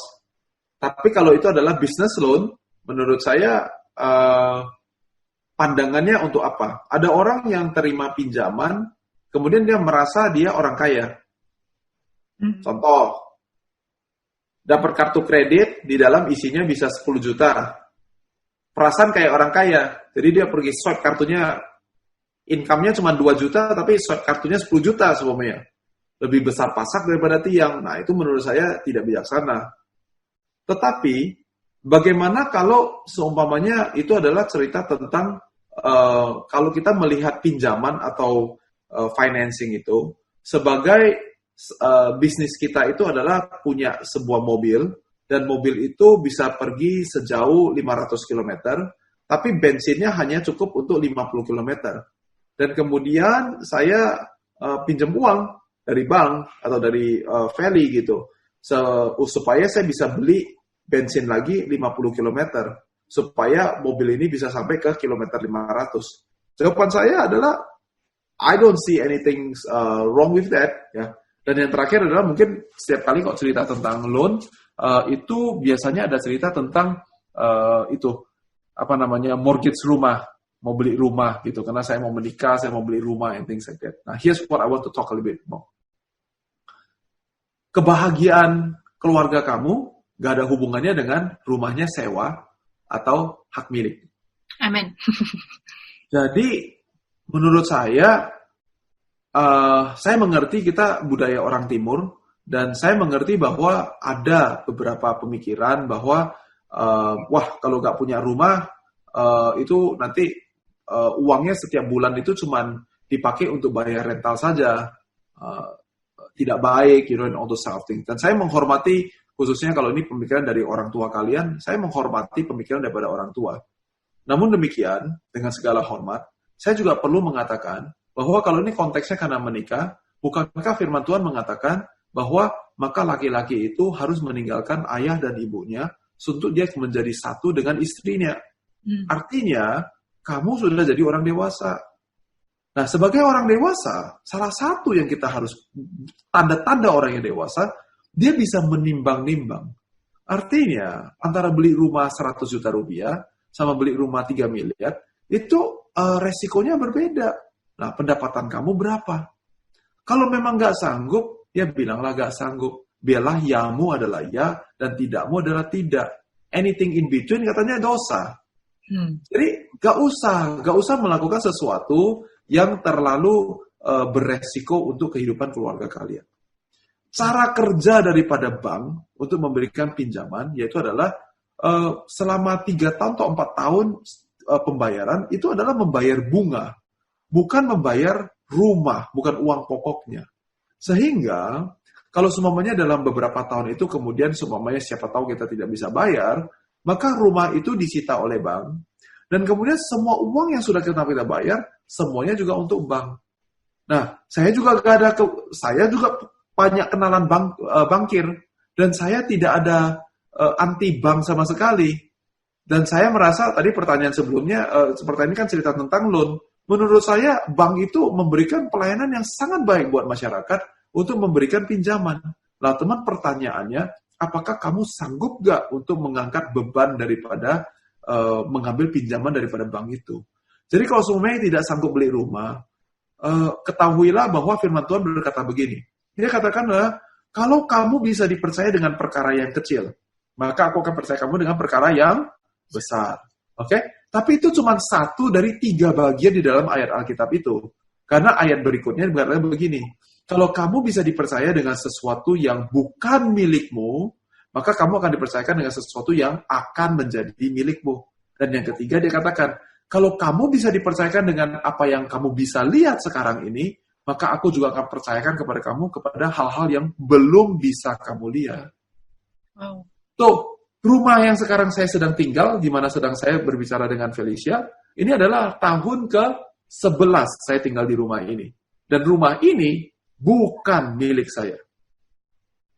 Tapi kalau itu adalah business loan, menurut saya pandangannya untuk apa. Ada orang yang terima pinjaman, kemudian dia merasa dia orang kaya. Contoh, dapat kartu kredit, di dalam isinya bisa 10 juta. Perasaan kayak orang kaya. Jadi dia pergi swipe kartunya, income-nya cuma 2 juta, tapi swipe kartunya 10 juta semuanya. Lebih besar pasak daripada tiang. Nah, itu menurut saya tidak bijaksana. Tetapi, bagaimana kalau seumpamanya itu adalah cerita tentang kalau kita melihat pinjaman atau financing itu sebagai bisnis kita itu adalah punya sebuah mobil, dan mobil itu bisa pergi sejauh 500 km, tapi bensinnya hanya cukup untuk 50 km. Dan kemudian saya pinjam uang dari bank atau dari Valley gitu, supaya saya bisa beli bensin lagi 50 km, supaya mobil ini bisa sampai ke kilometer 500. Jawaban saya adalah, I don't see anything wrong with that, ya. Dan yang terakhir adalah mungkin setiap kali kok cerita tentang loan, itu biasanya ada cerita tentang mortgage rumah, mau beli rumah gitu, karena saya mau menikah, saya mau beli rumah and things like that. Nah, here's what I want to talk a little bit more. Kebahagiaan keluarga kamu gak ada hubungannya dengan rumahnya sewa atau hak milik. Amin. Jadi menurut saya mengerti kita budaya orang Timur, dan saya mengerti bahwa ada beberapa pemikiran bahwa kalau nggak punya rumah itu nanti uangnya setiap bulan itu cuma dipakai untuk bayar rental saja, tidak baik, and all those sort of things. Dan saya menghormati, khususnya kalau ini pemikiran dari orang tua kalian, saya menghormati pemikiran daripada orang tua. Namun demikian, dengan segala hormat, saya juga perlu mengatakan bahwa kalau ini konteksnya karena menikah, bukankah firman Tuhan mengatakan bahwa maka laki-laki itu harus meninggalkan ayah dan ibunya untuk dia menjadi satu dengan istrinya. Artinya, kamu sudah jadi orang dewasa. Nah, sebagai orang dewasa, salah satu yang kita harus, tanda-tanda orang yang dewasa, dia bisa menimbang-nimbang. Artinya, antara beli rumah 100 juta rupiah sama beli rumah 3 miliar, itu resikonya berbeda. Nah, pendapatan kamu berapa? Kalau memang nggak sanggup, ya bilanglah nggak sanggup. Biarlah yamu adalah ya, dan tidakmu adalah tidak. Anything in between katanya dosa. Jadi nggak usah melakukan sesuatu yang terlalu beresiko untuk kehidupan keluarga kalian. Cara kerja daripada bank untuk memberikan pinjaman, yaitu adalah selama 3 tahun atau 4 tahun pembayaran, itu adalah membayar bunga. Bukan membayar rumah, bukan uang pokoknya. Sehingga, kalau semuanya dalam beberapa tahun itu, kemudian semuanya siapa tahu kita tidak bisa bayar, maka rumah itu disita oleh bank, dan kemudian semua uang yang sudah kita bayar, semuanya juga untuk bank. Nah, saya juga banyak kenalan bankir, dan saya tidak ada anti bank sama sekali. Dan saya merasa, tadi pertanyaan sebelumnya, seperti ini kan cerita tentang loan. Menurut saya, bank itu memberikan pelayanan yang sangat baik buat masyarakat untuk memberikan pinjaman. Nah, teman, pertanyaannya, apakah kamu sanggup nggak untuk mengangkat beban daripada mengambil pinjaman daripada bank itu? Jadi kalau semuanya tidak sanggup beli rumah, ketahuilah bahwa firman Tuhan berkata begini. Dia katakanlah, kalau kamu bisa dipercaya dengan perkara yang kecil, maka aku akan percaya kamu dengan perkara yang besar. Oke? Tapi itu cuma 1 dari 3 bagian di dalam ayat Alkitab itu. Karena ayat berikutnya berkata begini, kalau kamu bisa dipercaya dengan sesuatu yang bukan milikmu, maka kamu akan dipercayakan dengan sesuatu yang akan menjadi milikmu. Dan yang ketiga dia katakan, kalau kamu bisa dipercayakan dengan apa yang kamu bisa lihat sekarang ini, maka aku juga akan percayakan kepada kamu kepada hal-hal yang belum bisa kamu lihat. Wow. Tuh, rumah yang sekarang saya sedang tinggal, di mana sedang saya berbicara dengan Felicia, ini adalah tahun ke-11 saya tinggal di rumah ini. Dan rumah ini bukan milik saya.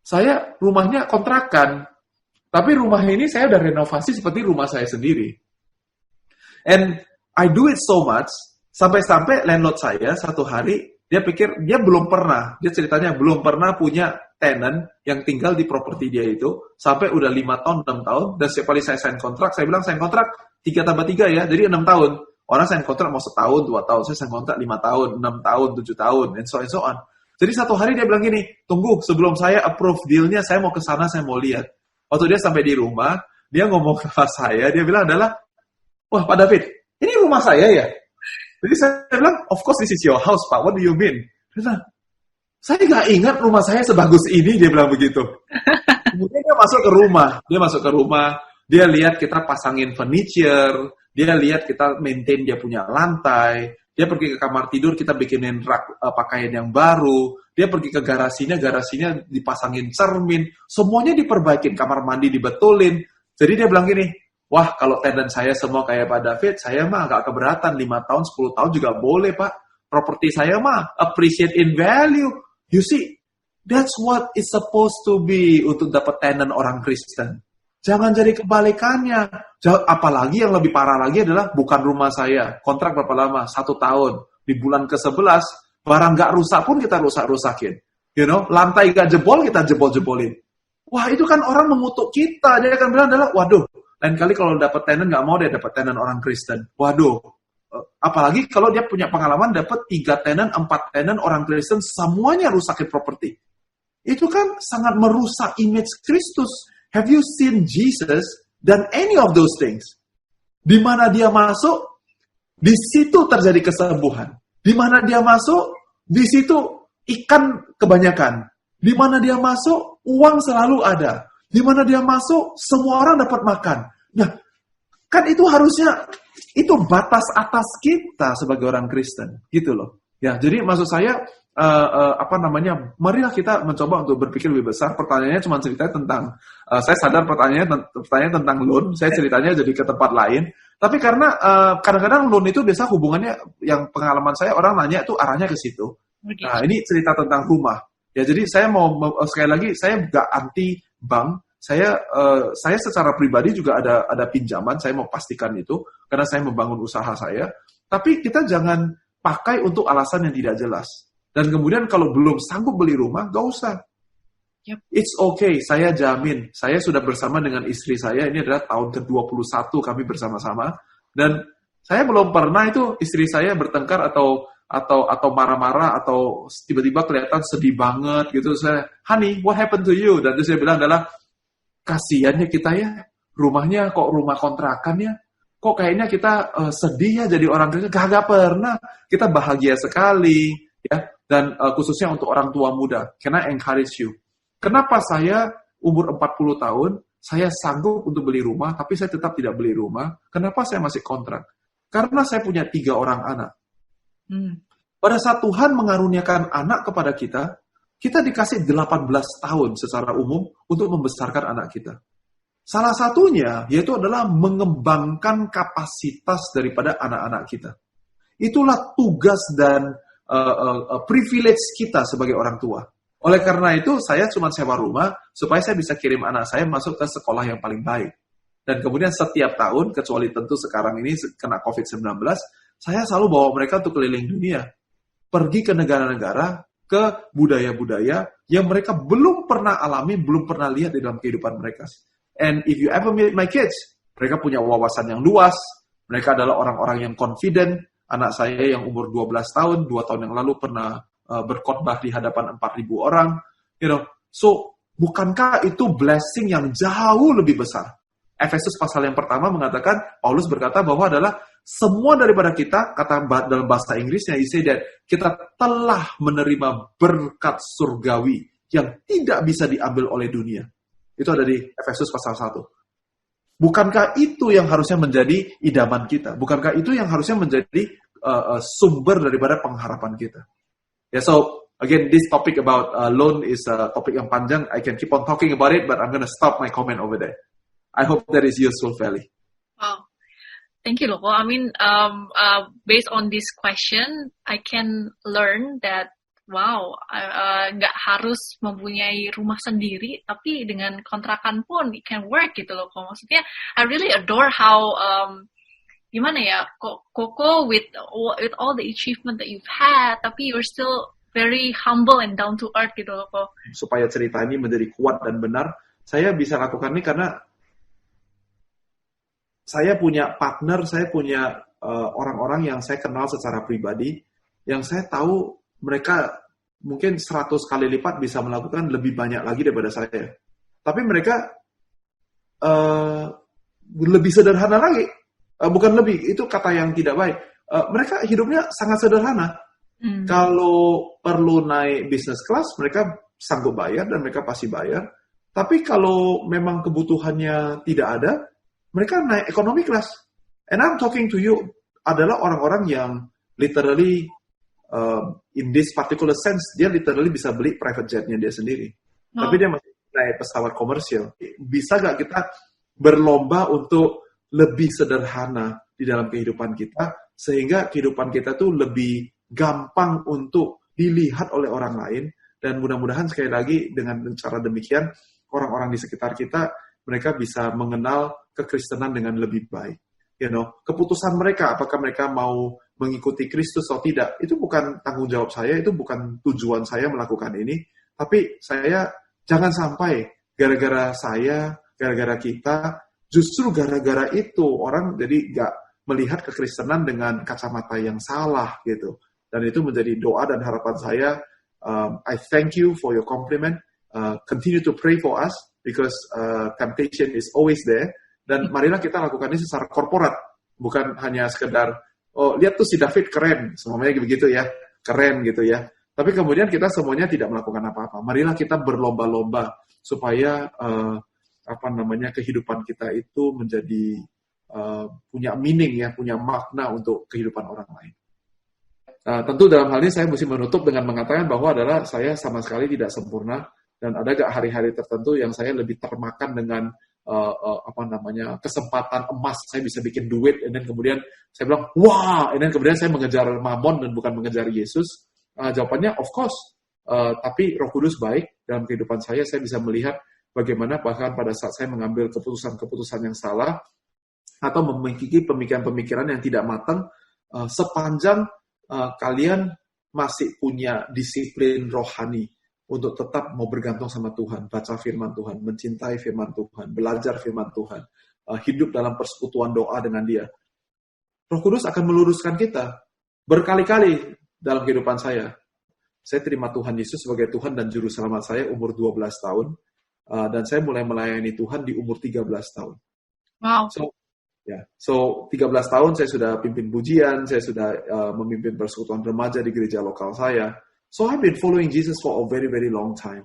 Saya rumahnya kontrakan, tapi rumah ini saya udah renovasi seperti rumah saya sendiri. And I do it so much, sampai-sampai landlord saya satu hari, dia pikir, dia ceritanya belum pernah punya tenant yang tinggal di properti dia itu sampai udah 5 tahun, 6 tahun, dan setiap kali saya sign kontrak, saya bilang sign kontrak 3 tambah 3 ya, jadi 6 tahun. Orang sign kontrak mau setahun, 2 tahun, saya sign kontrak 5 tahun, 6 tahun, 7 tahun, and so on. Jadi satu hari dia bilang gini, tunggu sebelum saya approve deal-nya, saya mau ke sana, saya mau lihat. Waktu dia sampai di rumah, dia ngomong ke saya, dia bilang adalah, wah Pak David, ini rumah saya ya? Jadi saya bilang, of course this is your house Pak, what do you mean? Dia bilang, saya nggak ingat rumah saya sebagus ini, dia bilang begitu. Kemudian dia masuk ke rumah, dia lihat kita pasangin furniture, dia lihat kita maintain dia punya lantai, dia pergi ke kamar tidur, kita bikinin rak pakaian yang baru, dia pergi ke garasinya dipasangin cermin, semuanya diperbaikin, kamar mandi dibetulin. Jadi dia bilang gini, wah kalau tenant saya semua kayak Pak David, saya mah agak keberatan, 5 tahun, 10 tahun juga boleh Pak. Properti saya mah appreciate in value. You see, that's what it's supposed to be untuk dapat tenant orang Kristen. Jangan jadi kebalikannya. Apalagi yang lebih parah lagi adalah bukan rumah saya. Kontrak berapa lama? 1 tahun. Di bulan ke-11, barang nggak rusak pun kita rusak-rusakin. You know, lantai nggak jebol, kita jebol-jebolin. Wah, itu kan orang mengutuk kita. Dia akan bilang adalah, waduh, lain kali kalau dapat tenant nggak mau dia dapat tenant orang Kristen. Waduh. Apalagi kalau dia punya pengalaman dapat 3 tenant, 4 tenant orang Kristen, semuanya rusakin properti. Itu kan sangat merusak image Kristus. Have you seen Jesus dan any of those things? Di mana dia masuk, di situ terjadi kesembuhan. Di mana dia masuk, di situ ikan kebanyakan. Di mana dia masuk, uang selalu ada. Di mana dia masuk, semua orang dapat makan. Nah, kan itu harusnya, itu batas atas kita sebagai orang Kristen, gitu loh. Ya, jadi maksud saya, marilah kita mencoba untuk berpikir lebih besar. Pertanyaannya cuma ceritanya tentang, saya sadar pertanyaan tentang loan, saya ceritanya jadi ke tempat lain. Tapi karena kadang-kadang loan itu biasa hubungannya, yang pengalaman saya orang nanya itu arahnya ke situ. Nah, ini cerita tentang rumah. Ya, jadi saya mau sekali lagi, saya nggak anti bank. Saya secara pribadi juga ada pinjaman, saya mau pastikan itu, karena saya membangun usaha saya. Tapi kita jangan pakai untuk alasan yang tidak jelas. Dan kemudian kalau belum sanggup beli rumah, gak usah. Yep. It's okay, saya jamin. Saya sudah bersama dengan istri saya, ini adalah tahun ke-21 kami bersama-sama. Dan saya belum pernah itu istri saya bertengkar atau marah-marah, atau tiba-tiba kelihatan sedih banget gitu. Saya, honey, what happened to you? Dan terus saya bilang adalah, kasiannya kita ya, rumahnya kok rumah kontrakan ya, kok kayaknya kita sedih ya jadi orang Kristen. Gak pernah, kita bahagia sekali ya, dan khususnya untuk orang tua muda. Can I encourage you? Kenapa saya umur 40 tahun, saya sanggup untuk beli rumah, tapi saya tetap tidak beli rumah? Kenapa saya masih kontrak? Karena saya punya 3 orang anak. Pada saat Tuhan mengaruniakan anak kepada kita dikasih 18 tahun secara umum untuk membesarkan anak kita. Salah satunya yaitu adalah mengembangkan kapasitas daripada anak-anak kita. Itulah tugas dan privilege kita sebagai orang tua. Oleh karena itu, saya cuma sewa rumah supaya saya bisa kirim anak saya masuk ke sekolah yang paling baik. Dan kemudian setiap tahun, kecuali tentu sekarang ini kena COVID-19, saya selalu bawa mereka untuk keliling dunia. Pergi ke negara-negara, ke budaya-budaya yang mereka belum pernah alami, belum pernah lihat di dalam kehidupan mereka. And if you ever meet my kids, mereka punya wawasan yang luas, mereka adalah orang-orang yang confident. Anak saya yang umur 12 tahun, 2 tahun yang lalu pernah berkhotbah di hadapan 4.000 orang. You know, so bukankah itu blessing yang jauh lebih besar? Efesus pasal yang pertama mengatakan, Paulus berkata bahwa adalah semua daripada kita, kata dalam bahasa Inggrisnya, he said that kita telah menerima berkat surgawi yang tidak bisa diambil oleh dunia. Itu ada di Efesus pasal 1. Bukankah itu yang harusnya menjadi idaman kita? Bukankah itu yang harusnya menjadi sumber daripada pengharapan kita? Yeah, so again, this topic about loan is a topic yang panjang. I can keep on talking about it, but I'm going to stop my comment over there. I hope that is useful, Feli. Wow. Thank you, Loko. I mean, based on this question, I can learn that, wow, nggak harus mempunyai rumah sendiri, tapi dengan kontrakan pun it can work gitu, Loko. Maksudnya, I really adore how, gimana ya, Koko with all the achievement that you've had, tapi you're still very humble and down to earth gitu loh kok. Supaya cerita ini menjadi kuat dan benar, saya bisa lakukan ini karena saya punya partner, saya punya orang-orang yang saya kenal secara pribadi, yang saya tahu mereka mungkin 100 kali lipat bisa melakukan lebih banyak lagi daripada saya. Tapi mereka lebih sederhana lagi. Bukan lebih, itu kata yang tidak baik. Mereka hidupnya sangat sederhana. Kalau perlu naik business class, mereka sanggup bayar dan mereka pasti bayar. Tapi kalau memang kebutuhannya tidak ada, mereka naik economy class. And I'm talking to you adalah orang-orang yang literally in this particular sense, dia literally bisa beli private jet-nya dia sendiri. Tapi dia masih naik pesawat komersial. Bisa gak kita berlomba untuk lebih sederhana di dalam kehidupan kita, sehingga kehidupan kita tuh lebih gampang untuk dilihat oleh orang lain, dan mudah-mudahan sekali lagi dengan cara demikian, orang-orang di sekitar kita, mereka bisa mengenal kekristenan dengan lebih baik. Keputusan mereka, apakah mereka mau mengikuti Kristus atau tidak, itu bukan tanggung jawab saya, itu bukan tujuan saya melakukan ini, tapi saya jangan sampai gara-gara saya, gara-gara kita, justru gara-gara itu orang jadi gak melihat kekristenan dengan kacamata yang salah gitu. Dan itu menjadi doa dan harapan saya. I thank you for your compliment. Continue to pray for us because temptation is always there. Dan marilah kita lakukan ini secara korporat, bukan hanya sekedar lihat tuh si David keren, semuanya begitu ya, keren gitu ya. Tapi kemudian kita semuanya tidak melakukan apa-apa. Marilah kita berlomba-lomba supaya kehidupan kita itu menjadi punya meaning ya, punya makna untuk kehidupan orang lain. Tentu dalam hal ini saya mesti menutup dengan mengatakan bahwa adalah saya sama sekali tidak sempurna, dan ada gak hari-hari tertentu yang saya lebih termakan dengan kesempatan emas, saya bisa bikin duit, dan kemudian saya bilang wah, dan kemudian saya mengejar mamon dan bukan mengejar Yesus. Jawabannya of course, tapi Roh Kudus baik dalam kehidupan saya bisa melihat bagaimana bahkan pada saat saya mengambil keputusan-keputusan yang salah atau memiliki pemikiran-pemikiran yang tidak matang, sepanjang kalian masih punya disiplin rohani untuk tetap mau bergantung sama Tuhan, baca firman Tuhan, mencintai firman Tuhan, belajar firman Tuhan, hidup dalam persekutuan doa dengan Dia. Roh Kudus akan meluruskan kita. Berkali-kali dalam kehidupan saya terima Tuhan Yesus sebagai Tuhan dan Juru Selamat saya umur 12 tahun, dan saya mulai melayani Tuhan di umur 13 tahun. Wow. So 13 tahun saya sudah pimpin pujian, saya sudah memimpin persekutuan remaja di gereja lokal saya. So I've been following Jesus for a very, very long time.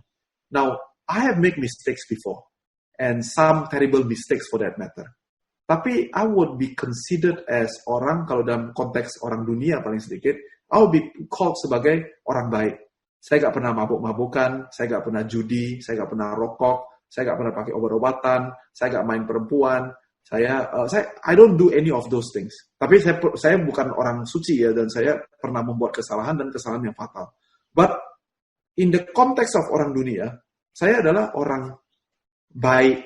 Now, I have made mistakes before, and some terrible mistakes for that matter. Tapi I would be considered as orang, kalau dalam konteks orang dunia paling sedikit, I would be called sebagai orang baik. Saya gak pernah mabuk-mabukan, saya gak pernah judi, saya gak pernah rokok, saya gak pernah pakai obat-obatan, saya gak main perempuan, I don't do any of those things. Tapi saya bukan orang suci ya, dan saya pernah membuat kesalahan dan kesalahan yang fatal. But in the context of orang dunia, saya adalah orang baik,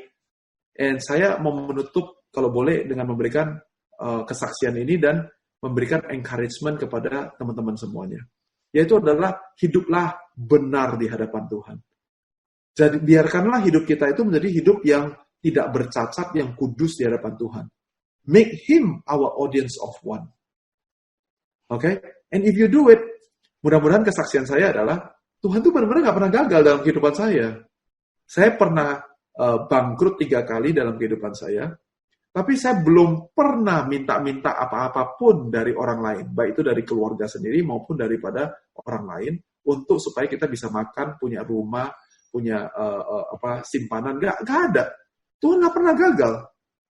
and saya mau menutup kalau boleh dengan memberikan kesaksian ini dan memberikan encouragement kepada teman-teman semuanya. Yaitu adalah hiduplah benar di hadapan Tuhan. Jadi biarkanlah hidup kita itu menjadi hidup yang tidak bercacat, yang kudus di hadapan Tuhan. Make Him our audience of one. Okay? And if you do it, mudah-mudahan kesaksian saya adalah Tuhan tuh benar-benar gak pernah gagal dalam kehidupan saya. Saya pernah bangkrut 3 kali dalam kehidupan saya, tapi saya belum pernah minta-minta apa-apapun dari orang lain, baik itu dari keluarga sendiri maupun daripada orang lain, untuk supaya kita bisa makan, punya rumah, punya simpanan. Gak ada. Tuhan gak pernah gagal.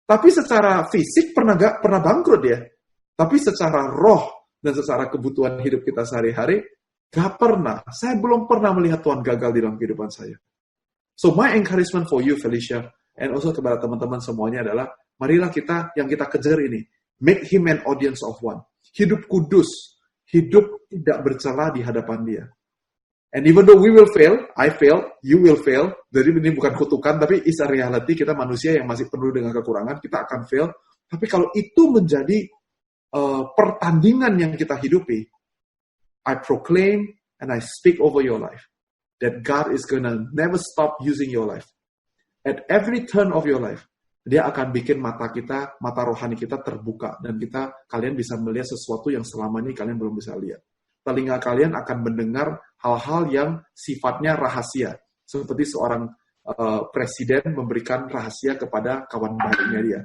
Tapi secara fisik pernah bangkrut ya. Tapi secara roh dan secara kebutuhan hidup kita sehari-hari, gak pernah. Saya belum pernah melihat Tuhan gagal di dalam kehidupan saya. So my encouragement for you, Felicia, and also kepada teman-teman semuanya adalah, marilah yang kita kejar ini, make Him an audience of one. Hidup kudus, hidup tidak bercela di hadapan Dia. And even though we will fail, I fail, you will fail, jadi ini bukan kutukan, tapi it's a reality, kita manusia yang masih penuh dengan kekurangan, kita akan fail. Tapi kalau itu menjadi pertandingan yang kita hidupi, I proclaim and I speak over your life that God is gonna never stop using your life. At every turn of your life, Dia akan bikin mata rohani kita terbuka, dan kalian bisa melihat sesuatu yang selama ini kalian belum bisa lihat. Telinga kalian akan mendengar hal-hal yang sifatnya rahasia, seperti seorang presiden memberikan rahasia kepada kawan baiknya dia.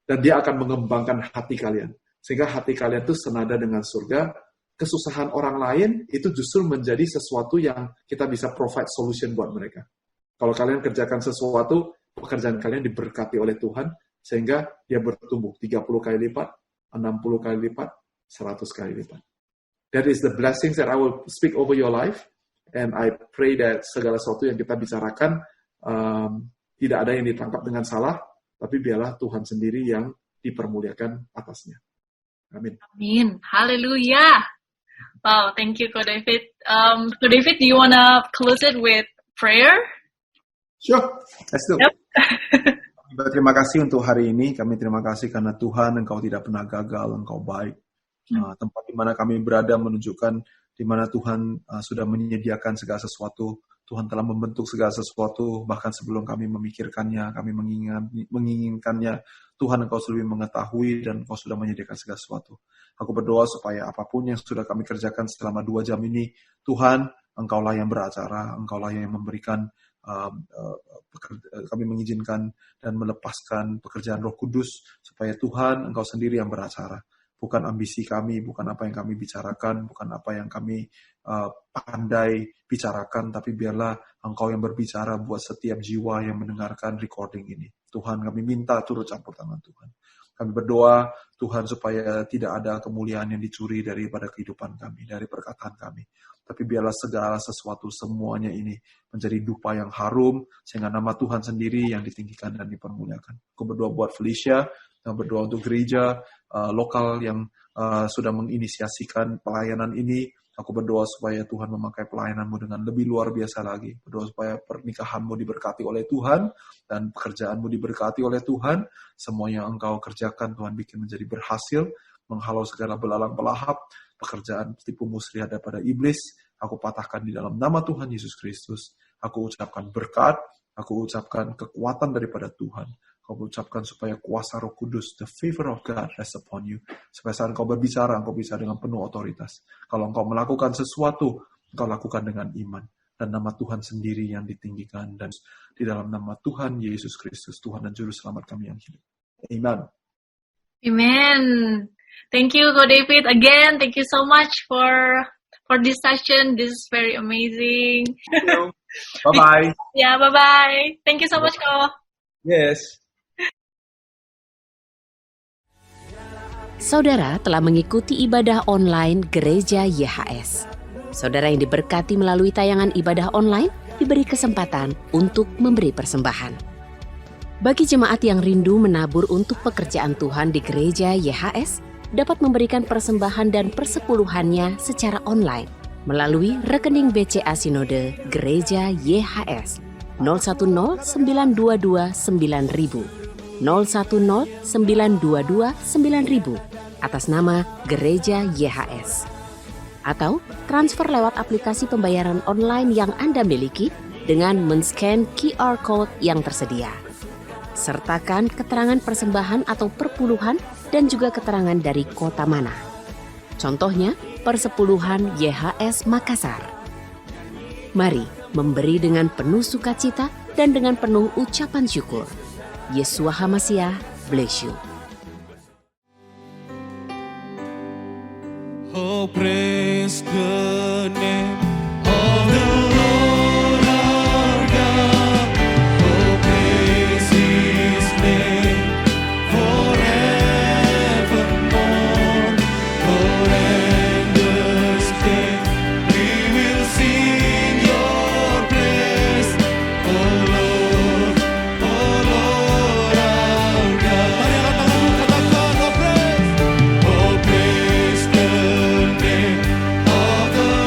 Dan dia akan mengembangkan hati kalian, sehingga hati kalian itu senada dengan surga. Kesusahan orang lain itu justru menjadi sesuatu yang kita bisa provide solution buat mereka. Kalau kalian kerjakan sesuatu, pekerjaan kalian diberkati oleh Tuhan, sehingga dia bertumbuh 30 kali lipat, 60 kali lipat, 100 kali lipat. That is the blessings that I will speak over your life, and I pray that segala sesuatu yang kita bicarakan tidak ada yang ditangkap dengan salah, tapi biarlah Tuhan sendiri yang dipermuliakan atasnya. Amin. Amin. Haleluya. Wow, thank you, Ko David. Ko David, do you want to close it with prayer? Sure, let's do. Yep. Terima kasih untuk hari ini. Kami terima kasih karena Tuhan, Engkau tidak pernah gagal, Engkau baik. Tempat di mana kami berada menunjukkan di mana Tuhan sudah menyediakan segala sesuatu. Tuhan telah membentuk segala sesuatu, bahkan sebelum kami memikirkannya, kami menginginkannya. Tuhan, Engkau lebih mengetahui dan Engkau sudah menyediakan segala sesuatu. Aku berdoa supaya apapun yang sudah kami kerjakan selama 2 jam ini, Tuhan, Engkaulah yang beracara, Engkaulah yang memberikan, kami mengizinkan dan melepaskan pekerjaan Roh Kudus, supaya Tuhan, Engkau sendiri yang beracara. Bukan ambisi kami, bukan apa yang kami bicarakan, bukan apa yang kami pandai bicarakan, tapi biarlah Engkau yang berbicara buat setiap jiwa yang mendengarkan recording ini. Tuhan, kami minta turut campur tangan Tuhan. Kami berdoa, Tuhan, supaya tidak ada kemuliaan yang dicuri daripada kehidupan kami, dari perkataan kami. Tapi biarlah segala sesuatu semuanya ini menjadi dupa yang harum, sehingga nama Tuhan sendiri yang ditinggikan dan dipermuliakan. Aku berdoa buat Felicia, yang berdoa untuk gereja lokal yang sudah menginisiasikan pelayanan ini. Aku berdoa supaya Tuhan memakai pelayananmu dengan lebih luar biasa lagi. Berdoa supaya pernikahanmu diberkati oleh Tuhan, dan pekerjaanmu diberkati oleh Tuhan. Semua yang Engkau kerjakan, Tuhan bikin menjadi berhasil, menghalau segala belalang pelahap, pekerjaan tipu muslihat daripada iblis. Aku patahkan di dalam nama Tuhan Yesus Kristus. Aku ucapkan berkat, aku ucapkan kekuatan daripada Tuhan. Aku ucapkan supaya kuasa Roh Kudus, the favor of God rest upon you. Supaya saat Engkau berbicara, Engkau bisa dengan penuh otoritas. Kalau Engkau melakukan sesuatu, Engkau lakukan dengan iman. Dan nama Tuhan sendiri yang ditinggikan. Dan di dalam nama Tuhan Yesus Kristus, Tuhan dan Juru Selamat kami yang hidup. Amen. Amen. Thank you, Ko David. Again, thank you so much for this session. This is very amazing. Thank you. Bye-bye. Yeah, bye-bye. Thank you so much, Ko. Yes. Saudara telah mengikuti ibadah online Gereja YHS. Saudara yang diberkati melalui tayangan ibadah online diberi kesempatan untuk memberi persembahan. Bagi jemaat yang rindu menabur untuk pekerjaan Tuhan di Gereja YHS, dapat memberikan persembahan dan persepuluhannya secara online melalui rekening BCA Sinode Gereja YHS 010 922 9000. 010 922 9000 atas nama Gereja YHS. Atau transfer lewat aplikasi pembayaran online yang Anda miliki dengan men-scan QR Code yang tersedia. Sertakan keterangan persembahan atau perpuluhan dan juga keterangan dari kota mana. Contohnya, persepuluhan YHS Makassar. Mari memberi dengan penuh sukacita dan dengan penuh ucapan syukur. Yeshua HaMashiach bless you. Oh, praise the name of the Lord our God. Oh, praise His name forevermore. For endless day we will sing Your praise, oh Lord our God. Mari angkat tanganmu, katakan, oh praise the name of the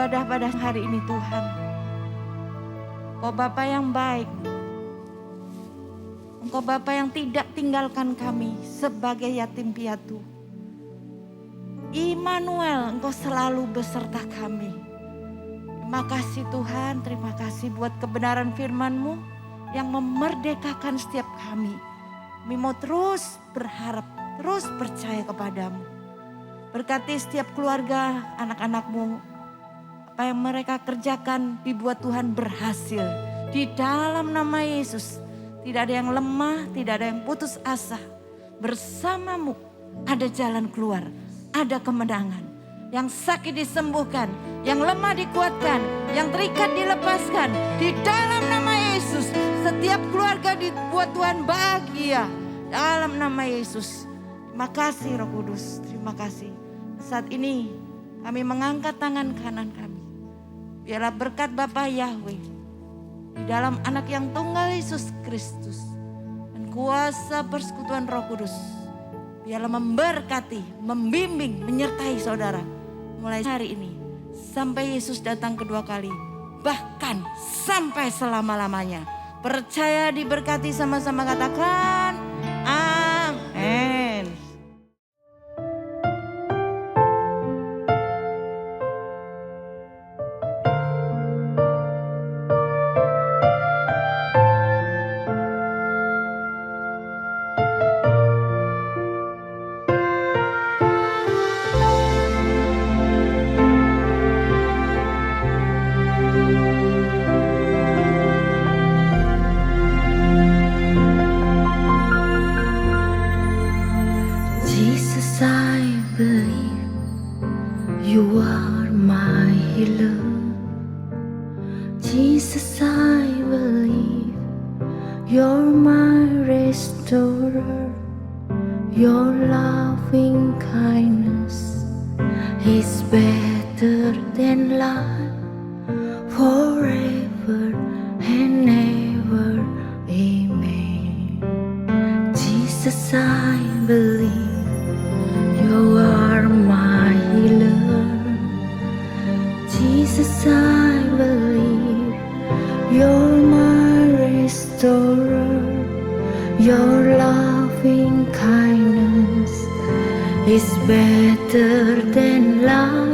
ibadah pada hari ini Tuhan. Engkau Bapa yang baik. Engkau Bapa yang tidak tinggalkan kami sebagai yatim piatu. Immanuel, Engkau selalu beserta kami. Terima kasih Tuhan, terima kasih buat kebenaran firman-Mu yang memerdekakan setiap kami. Kami mau terus berharap, terus percaya kepadamu. Berkati setiap keluarga, anak-anak-Mu. Apa yang mereka kerjakan dibuat Tuhan berhasil. Di dalam nama Yesus, tidak ada yang lemah, tidak ada yang putus asa. Bersama-Mu ada jalan keluar. Ada kemenangan, yang sakit disembuhkan, yang lemah dikuatkan, yang terikat dilepaskan. Di dalam nama Yesus, setiap keluarga dibuat Tuhan bahagia. Dalam nama Yesus, terima kasih Roh Kudus, terima kasih. Saat ini kami mengangkat tangan kanan kami. Biarlah berkat Bapa Yahweh di dalam anak yang tunggal Yesus Kristus dan kuasa persekutuan Roh Kudus. Biarlah memberkati, membimbing, menyertai saudara. Mulai hari ini sampai Yesus datang kedua kali. Bahkan sampai selama-lamanya. Percaya diberkati, sama-sama katakan amin. Jesus, I believe you are my healer. Jesus, I believe you're my restorer. Your loving kindness is better than life, forever and ever. Amen. Jesus, I believe you are my healer. Jesus, I believe you're my restorer. Your loving kindness is better than life,